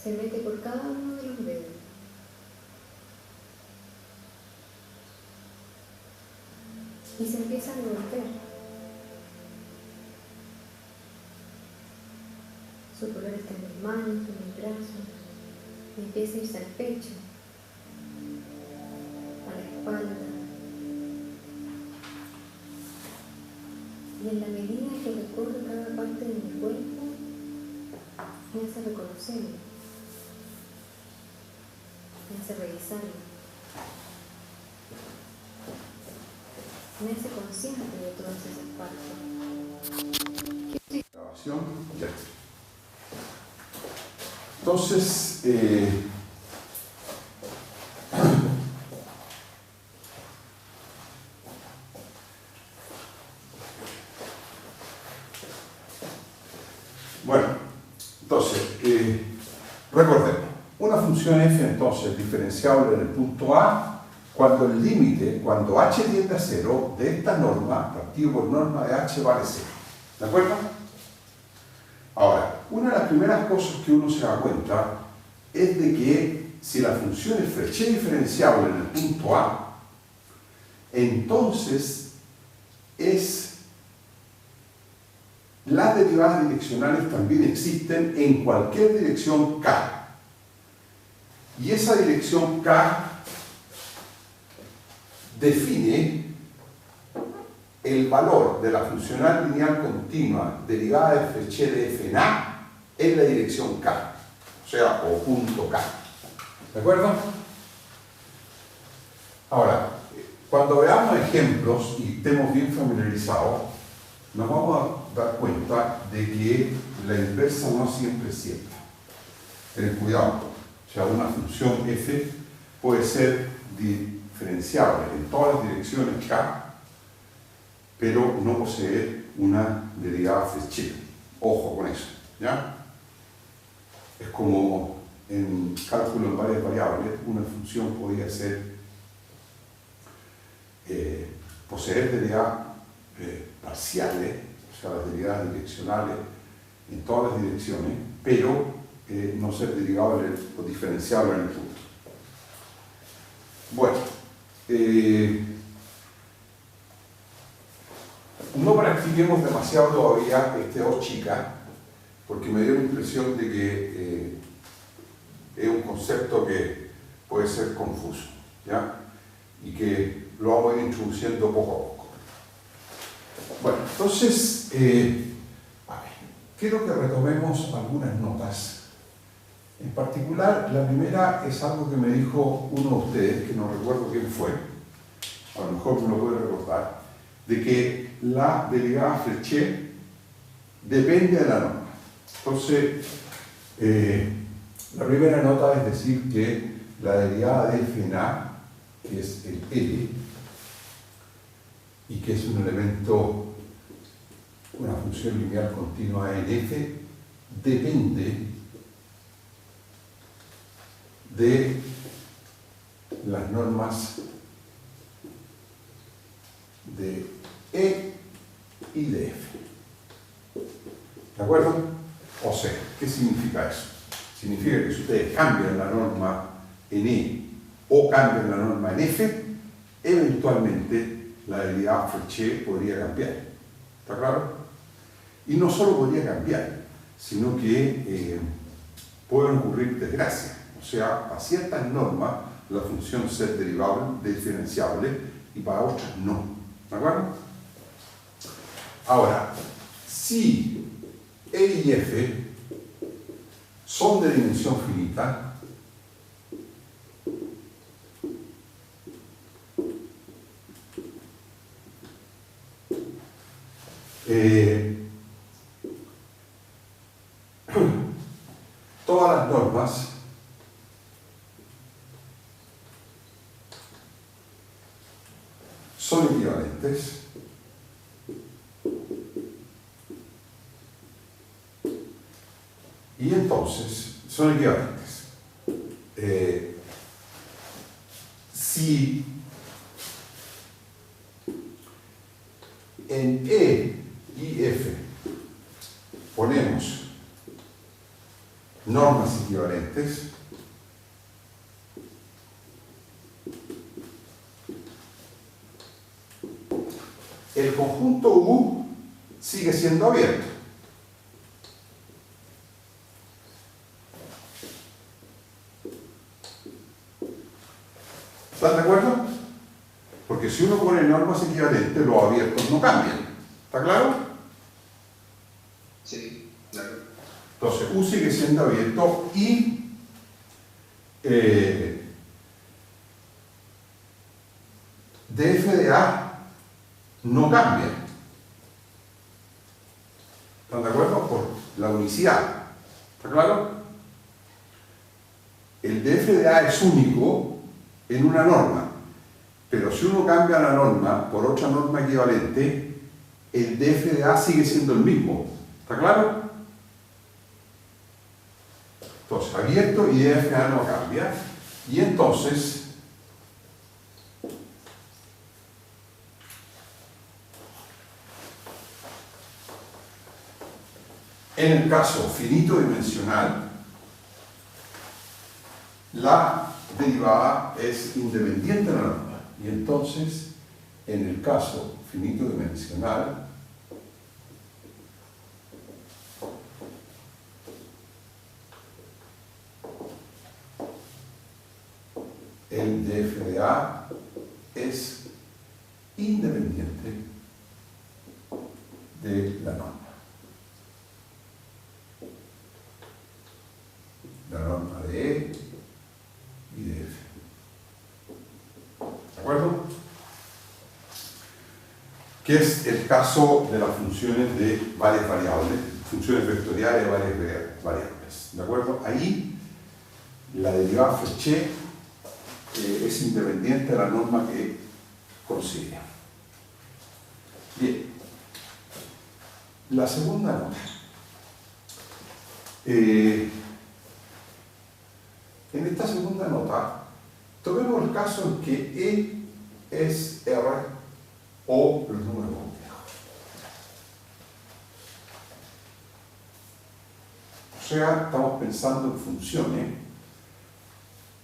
[SPEAKER 8] Se mete por cada uno de los dedos. Y se empieza a revolver. Su color está en mis manos, en mis brazos, y empieza a irse al pecho, a la espalda. Y en la medida que recorre cada parte de mi cuerpo, me hace reconocerlo, me hace revisarlo, me hace consciente de todas esas partes.
[SPEAKER 1] Grabación, ya. Entonces, bueno, entonces, recordemos, una función f entonces es diferenciable en el punto A cuando el límite, cuando h tiende a 0 de esta norma, partido por norma de h vale 0. ¿De acuerdo? Ahora, una de las primeras cosas que uno se da cuenta es de que si la función es Frechet diferenciable en el punto A, entonces las derivadas direccionales también existen en cualquier dirección K. Y esa dirección K define el valor de la funcional lineal continua derivada de Frechet de f en A en la dirección K, o sea, o punto K. ¿De acuerdo? Ahora, cuando veamos ejemplos y estemos bien familiarizados, nos vamos a dar cuenta de que la inversa no siempre es cierta. Ten cuidado, o sea, una función f puede ser diferenciable en todas las direcciones K, pero no poseer una derivada Frechet. Ojo con eso, ¿ya? Es como en cálculo en varias variables, una función podría ser poseer derivadas parciales, o sea, las derivadas direccionales en todas las direcciones, pero no ser derivable o diferenciable en el punto. Bueno, no practiquemos demasiado todavía este O chica, porque me dio la impresión de que es un concepto que puede ser confuso, ¿ya? Y que lo vamos a ir introduciendo poco a poco. Bueno, entonces, quiero que retomemos algunas notas. En particular, la primera es algo que me dijo uno de ustedes, que no recuerdo quién fue, a lo mejor me lo puede recordar, de que la derivada Frechet depende de la norma. Entonces, la primera nota es decir que la derivada de f en A, que es el L, y que es un elemento, una función lineal continua en f, depende de las normas de E y de F. ¿De acuerdo? O sea, ¿qué significa eso? Significa que si ustedes cambian la norma en E o cambian la norma en F, eventualmente la derivada Frechet podría cambiar. ¿Está claro? Y no solo podría cambiar, sino que pueden ocurrir desgracias. O sea, para ciertas normas la función ser derivable, diferenciable, y para otras no. ¿De acuerdo? Ahora, si E y F son de dimensión finita, todas las normas son equivalentes y entonces son equivalentes. Si en E y F ponemos normas equivalentes, el conjunto U sigue siendo abierto. ¿Están de acuerdo? Porque si uno pone normas equivalentes, los abiertos no cambian. ¿Está claro?
[SPEAKER 7] Sí, claro.
[SPEAKER 1] Entonces, U sigue siendo abierto y df de A no cambia. ¿Están de acuerdo? Por la unicidad. ¿Está claro? El df de A es único en una norma, pero si uno cambia la norma por otra norma equivalente, el df de A sigue siendo el mismo. ¿Está claro? Entonces, abierto y df de A no cambia. Y entonces, en el caso finito dimensional, la derivada es independiente de la norma. Y entonces, en el caso finito dimensional, el df de A es independiente de la norma. La norma de E y de F. ¿De acuerdo? Que es el caso de las funciones de varias variables, funciones vectoriales de varias variables. ¿De acuerdo? Ahí la derivada Frechet es independiente de la norma que considera. Bien. La segunda nota. En esta segunda nota, tomemos el caso en que E es R o los números complejos. O sea, estamos pensando en funciones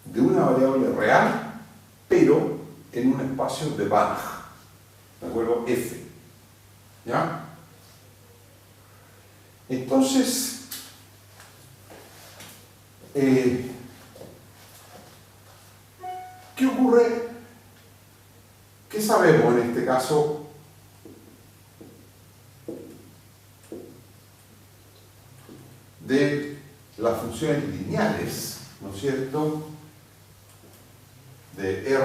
[SPEAKER 1] de una variable real, pero en un espacio de Banach, ¿de acuerdo? F. ¿Ya? Entonces, ¿qué ocurre? ¿Qué sabemos en este caso? De las funciones lineales, ¿no es cierto? De R, o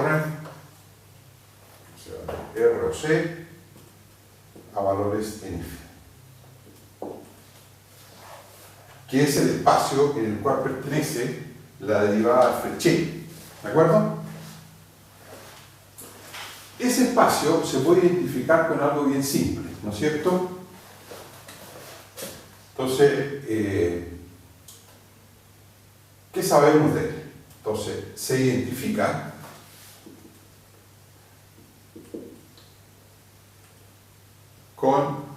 [SPEAKER 1] sea, de R o C a valores en F, que es el espacio en el cual pertenece la derivada Frechet. ¿De acuerdo? Ese espacio se puede identificar con algo bien simple, ¿no es cierto? Entonces, ¿qué sabemos de él? Entonces, se identifica con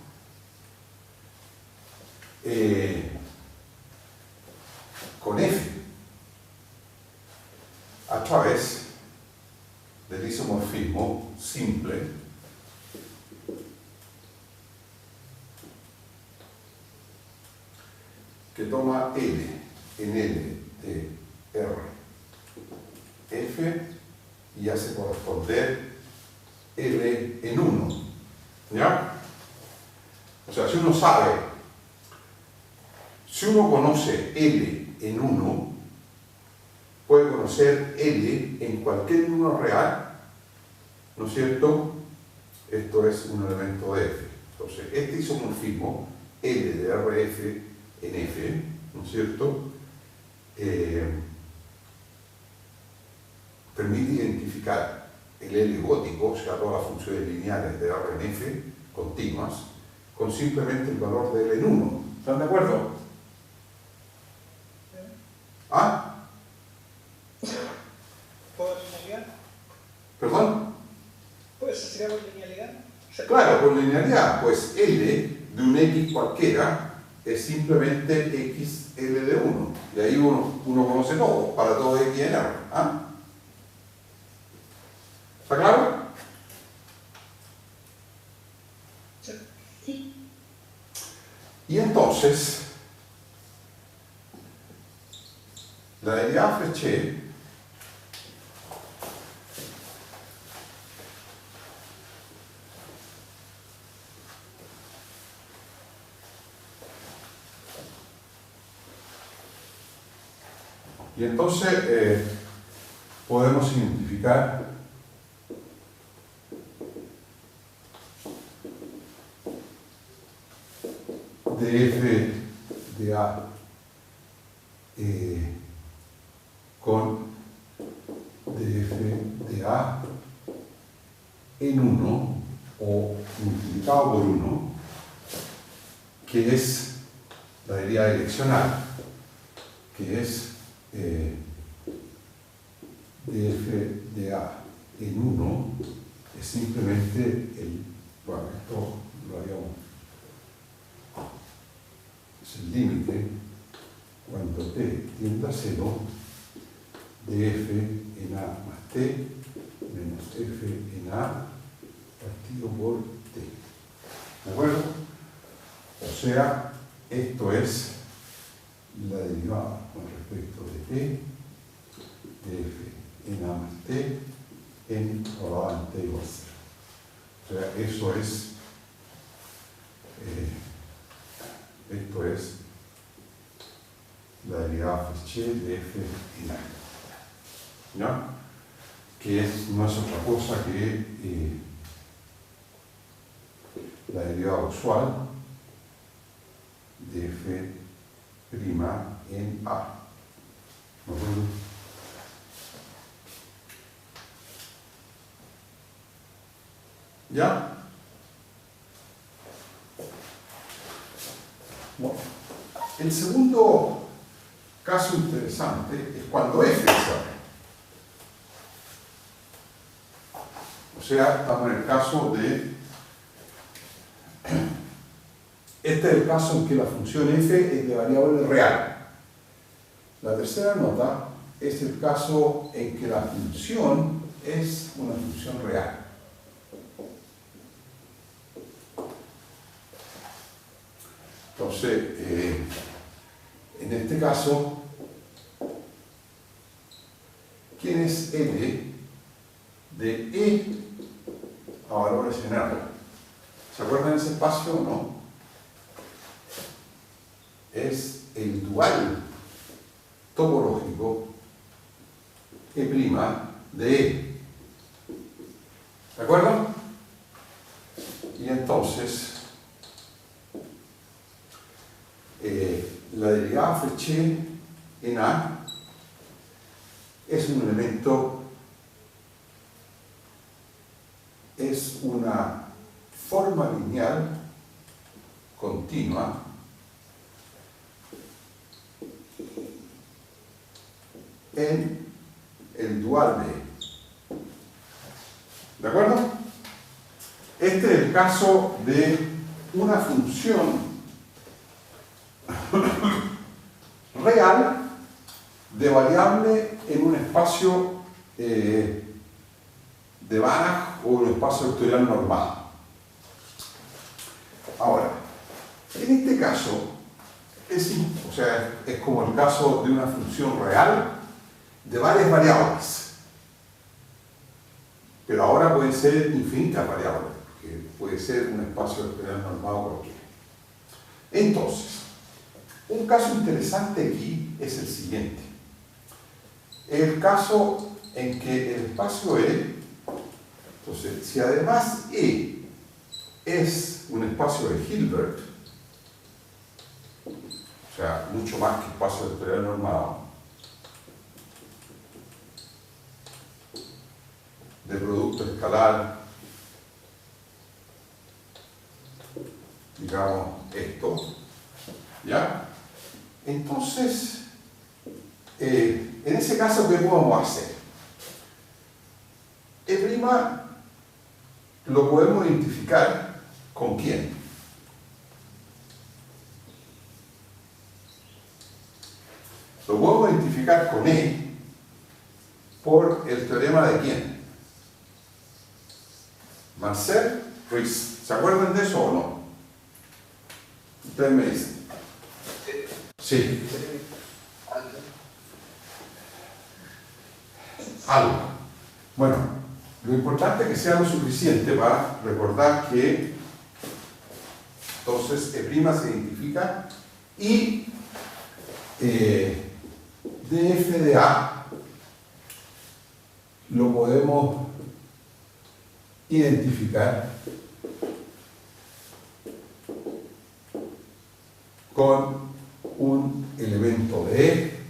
[SPEAKER 1] F a través del isomorfismo simple que toma L en L de R F y hace corresponder L en 1. ¿Ya? O sea, si uno sabe, si uno conoce L en 1, puede conocer L en cualquier número real, ¿no es cierto? Esto es un elemento de F. Entonces, este isomorfismo, L de RF en F, ¿no es cierto? Permite identificar el L gótico, o sea, todas las funciones lineales de R en F, continuas, con simplemente el valor de L en 1. ¿Están de acuerdo? ¿Ah?
[SPEAKER 5] ¿Por linealidad?
[SPEAKER 1] ¿Perdón?
[SPEAKER 5] Pues sería por linealidad.
[SPEAKER 1] Claro, por linealidad, pues L de un X cualquiera es simplemente XL de 1. Y ahí uno conoce todo, para todo X en R. ¿Ah? ¿Está claro?
[SPEAKER 8] Sí.
[SPEAKER 1] Y entonces, la derivada Frechet y entonces podemos identificar df de A con df de A en 1 o multiplicado por 1, que es la derivada direccional, que es df de A en 1, es simplemente el, bueno, esto lo habíamos, es el límite cuando t tiende a 0 de f en A más t menos f en A partido por t. ¿De acuerdo? O sea, esto es la derivada con respecto de t de f en A más t en elevado en t igual a 0. O sea, eso es esto es la derivada Frechet de f en A, ¿no? Que no es otra cosa que la derivada usual de f' en A. ¿No? ¿Ya? Bueno, el segundo caso interesante es cuando f es R. O sea, estamos en el caso de... Este es el caso en que la función f es de variable real. La tercera nota es el caso en que la función es una función real. Entonces, en este caso, ¿quién es L de E a valores en R? ¿Se acuerdan de ese espacio o no? Es el dual topológico E' de E. ¿De acuerdo? Y entonces, la derivada Frechet en A es un elemento, es una forma lineal continua en el dual de E. ¿De acuerdo? Este es el caso de una función real de variable en un espacio de Banach o un espacio vectorial normado. Ahora, en este caso, es como el caso de una función real de varias variables. Pero ahora pueden ser infinitas variables, porque puede ser un espacio vectorial normado cualquiera. Entonces, un caso interesante aquí es el siguiente. El caso en que el espacio E, entonces, si además E es un espacio de Hilbert, o sea, mucho más que espacio vectorial normado, de producto escalar, digamos esto, ¿ya? Entonces, en ese caso, ¿qué podemos hacer? E' lo podemos identificar con quién. Lo podemos identificar con E por el teorema de quién. Marcel Ruiz. ¿Se acuerdan de eso o no? Ustedes me dicen. Sí. Algo. Bueno, lo importante es que sea lo suficiente para recordar que entonces E' se identifica y df de A lo podemos identificar con un elemento de E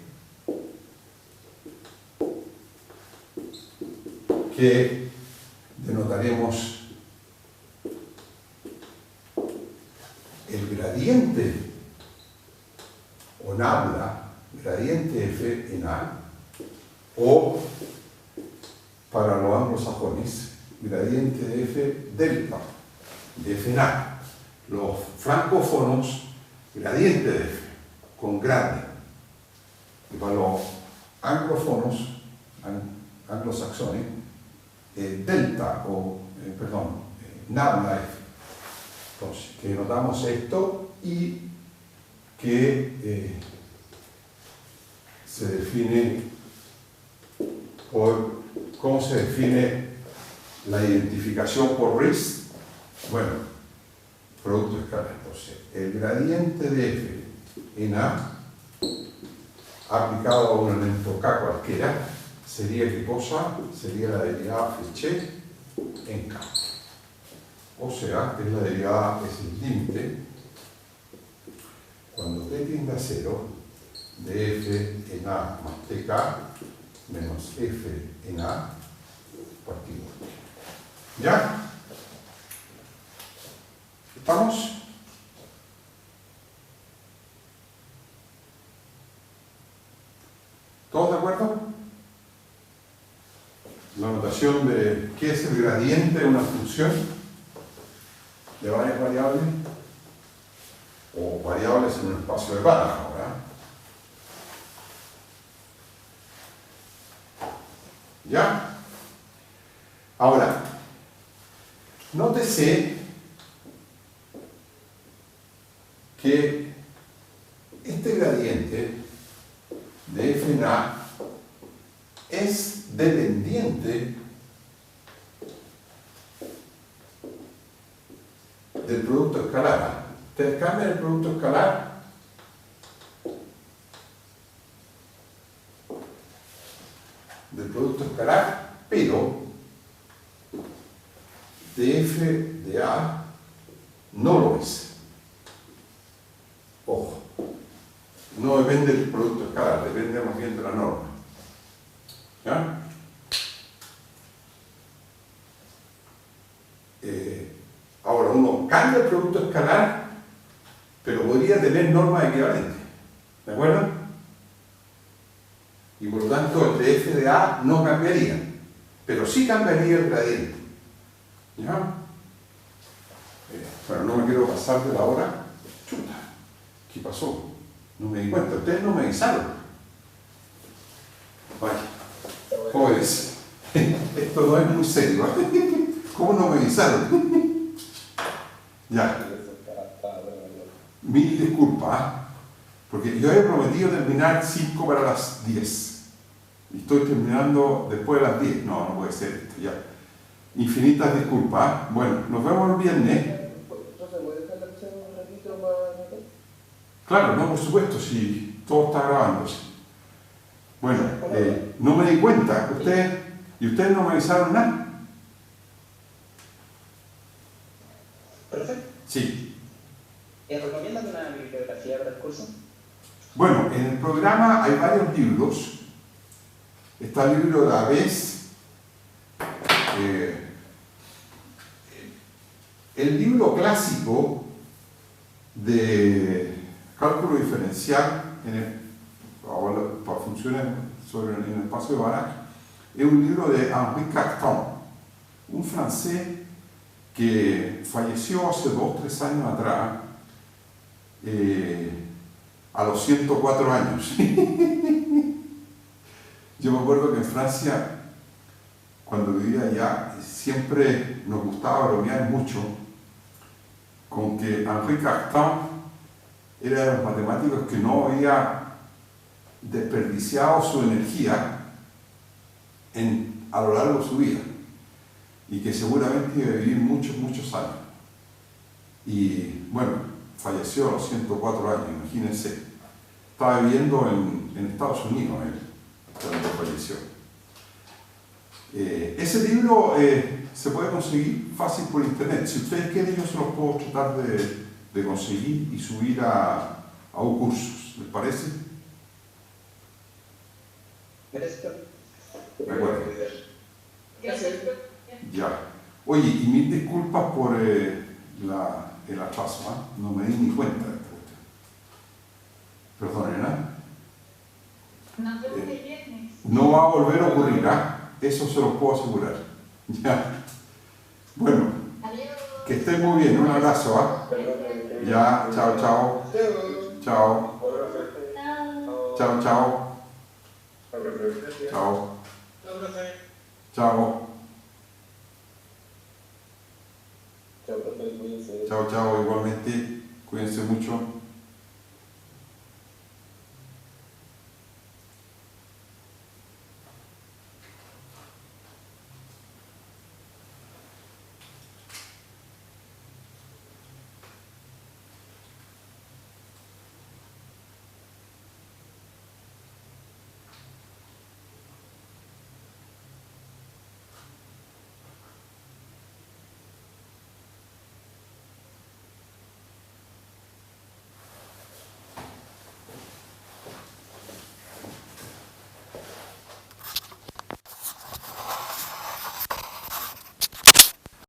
[SPEAKER 1] que denotaremos el gradiente o nabla, gradiente F en A, o para los anglosajones, gradiente de F delta, de F en A. Los francófonos, gradiente de F, con grande. Y para los anglófonos, anglosaxones, delta o, nabla F. Entonces, que notamos esto y que se define por, ¿cómo se define la identificación por RISC? Bueno, producto escalar. Entonces, el gradiente de F en A aplicado a un elemento K cualquiera sería ¿qué cosa? Sería la derivada Fechet en K. O sea, que es la derivada, es el límite cuando t tiende a 0 de F en A más TK menos F en A partido. ¿Ya? ¿Estamos? ¿Todos de acuerdo? La notación de qué es el gradiente de una función de varias variables o variables en un espacio de Banach, ¿verdad? ¿Ya? Ahora, nótese que este gradiente de F en A es dependiente del producto escalar. ¿Te cambia el producto escalar? Del producto escalar, pero de F de A no lo es. Ojo, no depende del producto escalar, depende más bien de la norma. ¿Ya? Ahora, uno cambia el producto escalar, pero podría tener normas equivalentes. ¿De acuerdo? Y por lo tanto, el de F de A no cambiaría, pero sí cambiaría el gradiente. ¿Ya? Bueno, no me quiero pasar de la hora. Chuta, ¿qué pasó? No me di cuenta, ustedes no me avisaron. Vaya, jóvenes, esto no es muy serio. ¿Cómo no me avisaron? Ya. Mil disculpas, porque yo he prometido terminar 5 para las 10. Y estoy terminando después de las 10. No, no puede ser esto, ya. Infinitas disculpas. Bueno, nos vemos el viernes.
[SPEAKER 4] ¿Entonces puede dejar la opción un ratito más?
[SPEAKER 1] Claro, no, por supuesto, si todo está grabándose. Bueno, no me di cuenta. ¿Ustedes no me avisaron nada?
[SPEAKER 9] Perfecto.
[SPEAKER 1] Sí.
[SPEAKER 9] ¿Recomiendas una bibliografía para el curso?
[SPEAKER 1] Bueno, en el programa hay varios libros. Está el libro de Aves. El libro clásico de cálculo diferencial para funciones en el espacio de Banach es un libro de Henri Cartan, un francés que falleció hace 2 o 3 años atrás, a los 104 años. Yo me acuerdo que en Francia, cuando vivía allá, siempre nos gustaba bromear mucho con que Henri Cartan era de los matemáticos que no había desperdiciado su energía a lo largo de su vida y que seguramente iba a vivir muchos, muchos años. Y bueno, falleció a los 104 años, imagínense. Estaba viviendo en Estados Unidos él, cuando falleció. Ese libro se puede conseguir fácil por internet. Si ustedes quieren, yo se los puedo tratar de conseguir y subir a Cursos. ¿Les parece? De acuerdo. Ya. Oye, y mil disculpas por el atraso, ¿eh? No me di ni cuenta de esto. Perdonen, ¿eh?
[SPEAKER 3] Nos vemos el viernes.
[SPEAKER 1] No va a volver a ocurrir, ¿eh? Eso se los puedo asegurar. Ya. Bueno,
[SPEAKER 3] Adiós.
[SPEAKER 1] que estén muy bien. Un abrazo, ¿eh? Ya, chao, chao. Chao. Chao, chao. Chao. Chao.
[SPEAKER 4] Chao, profe, cuídense.
[SPEAKER 1] Chao, chao, igualmente. Cuídense mucho.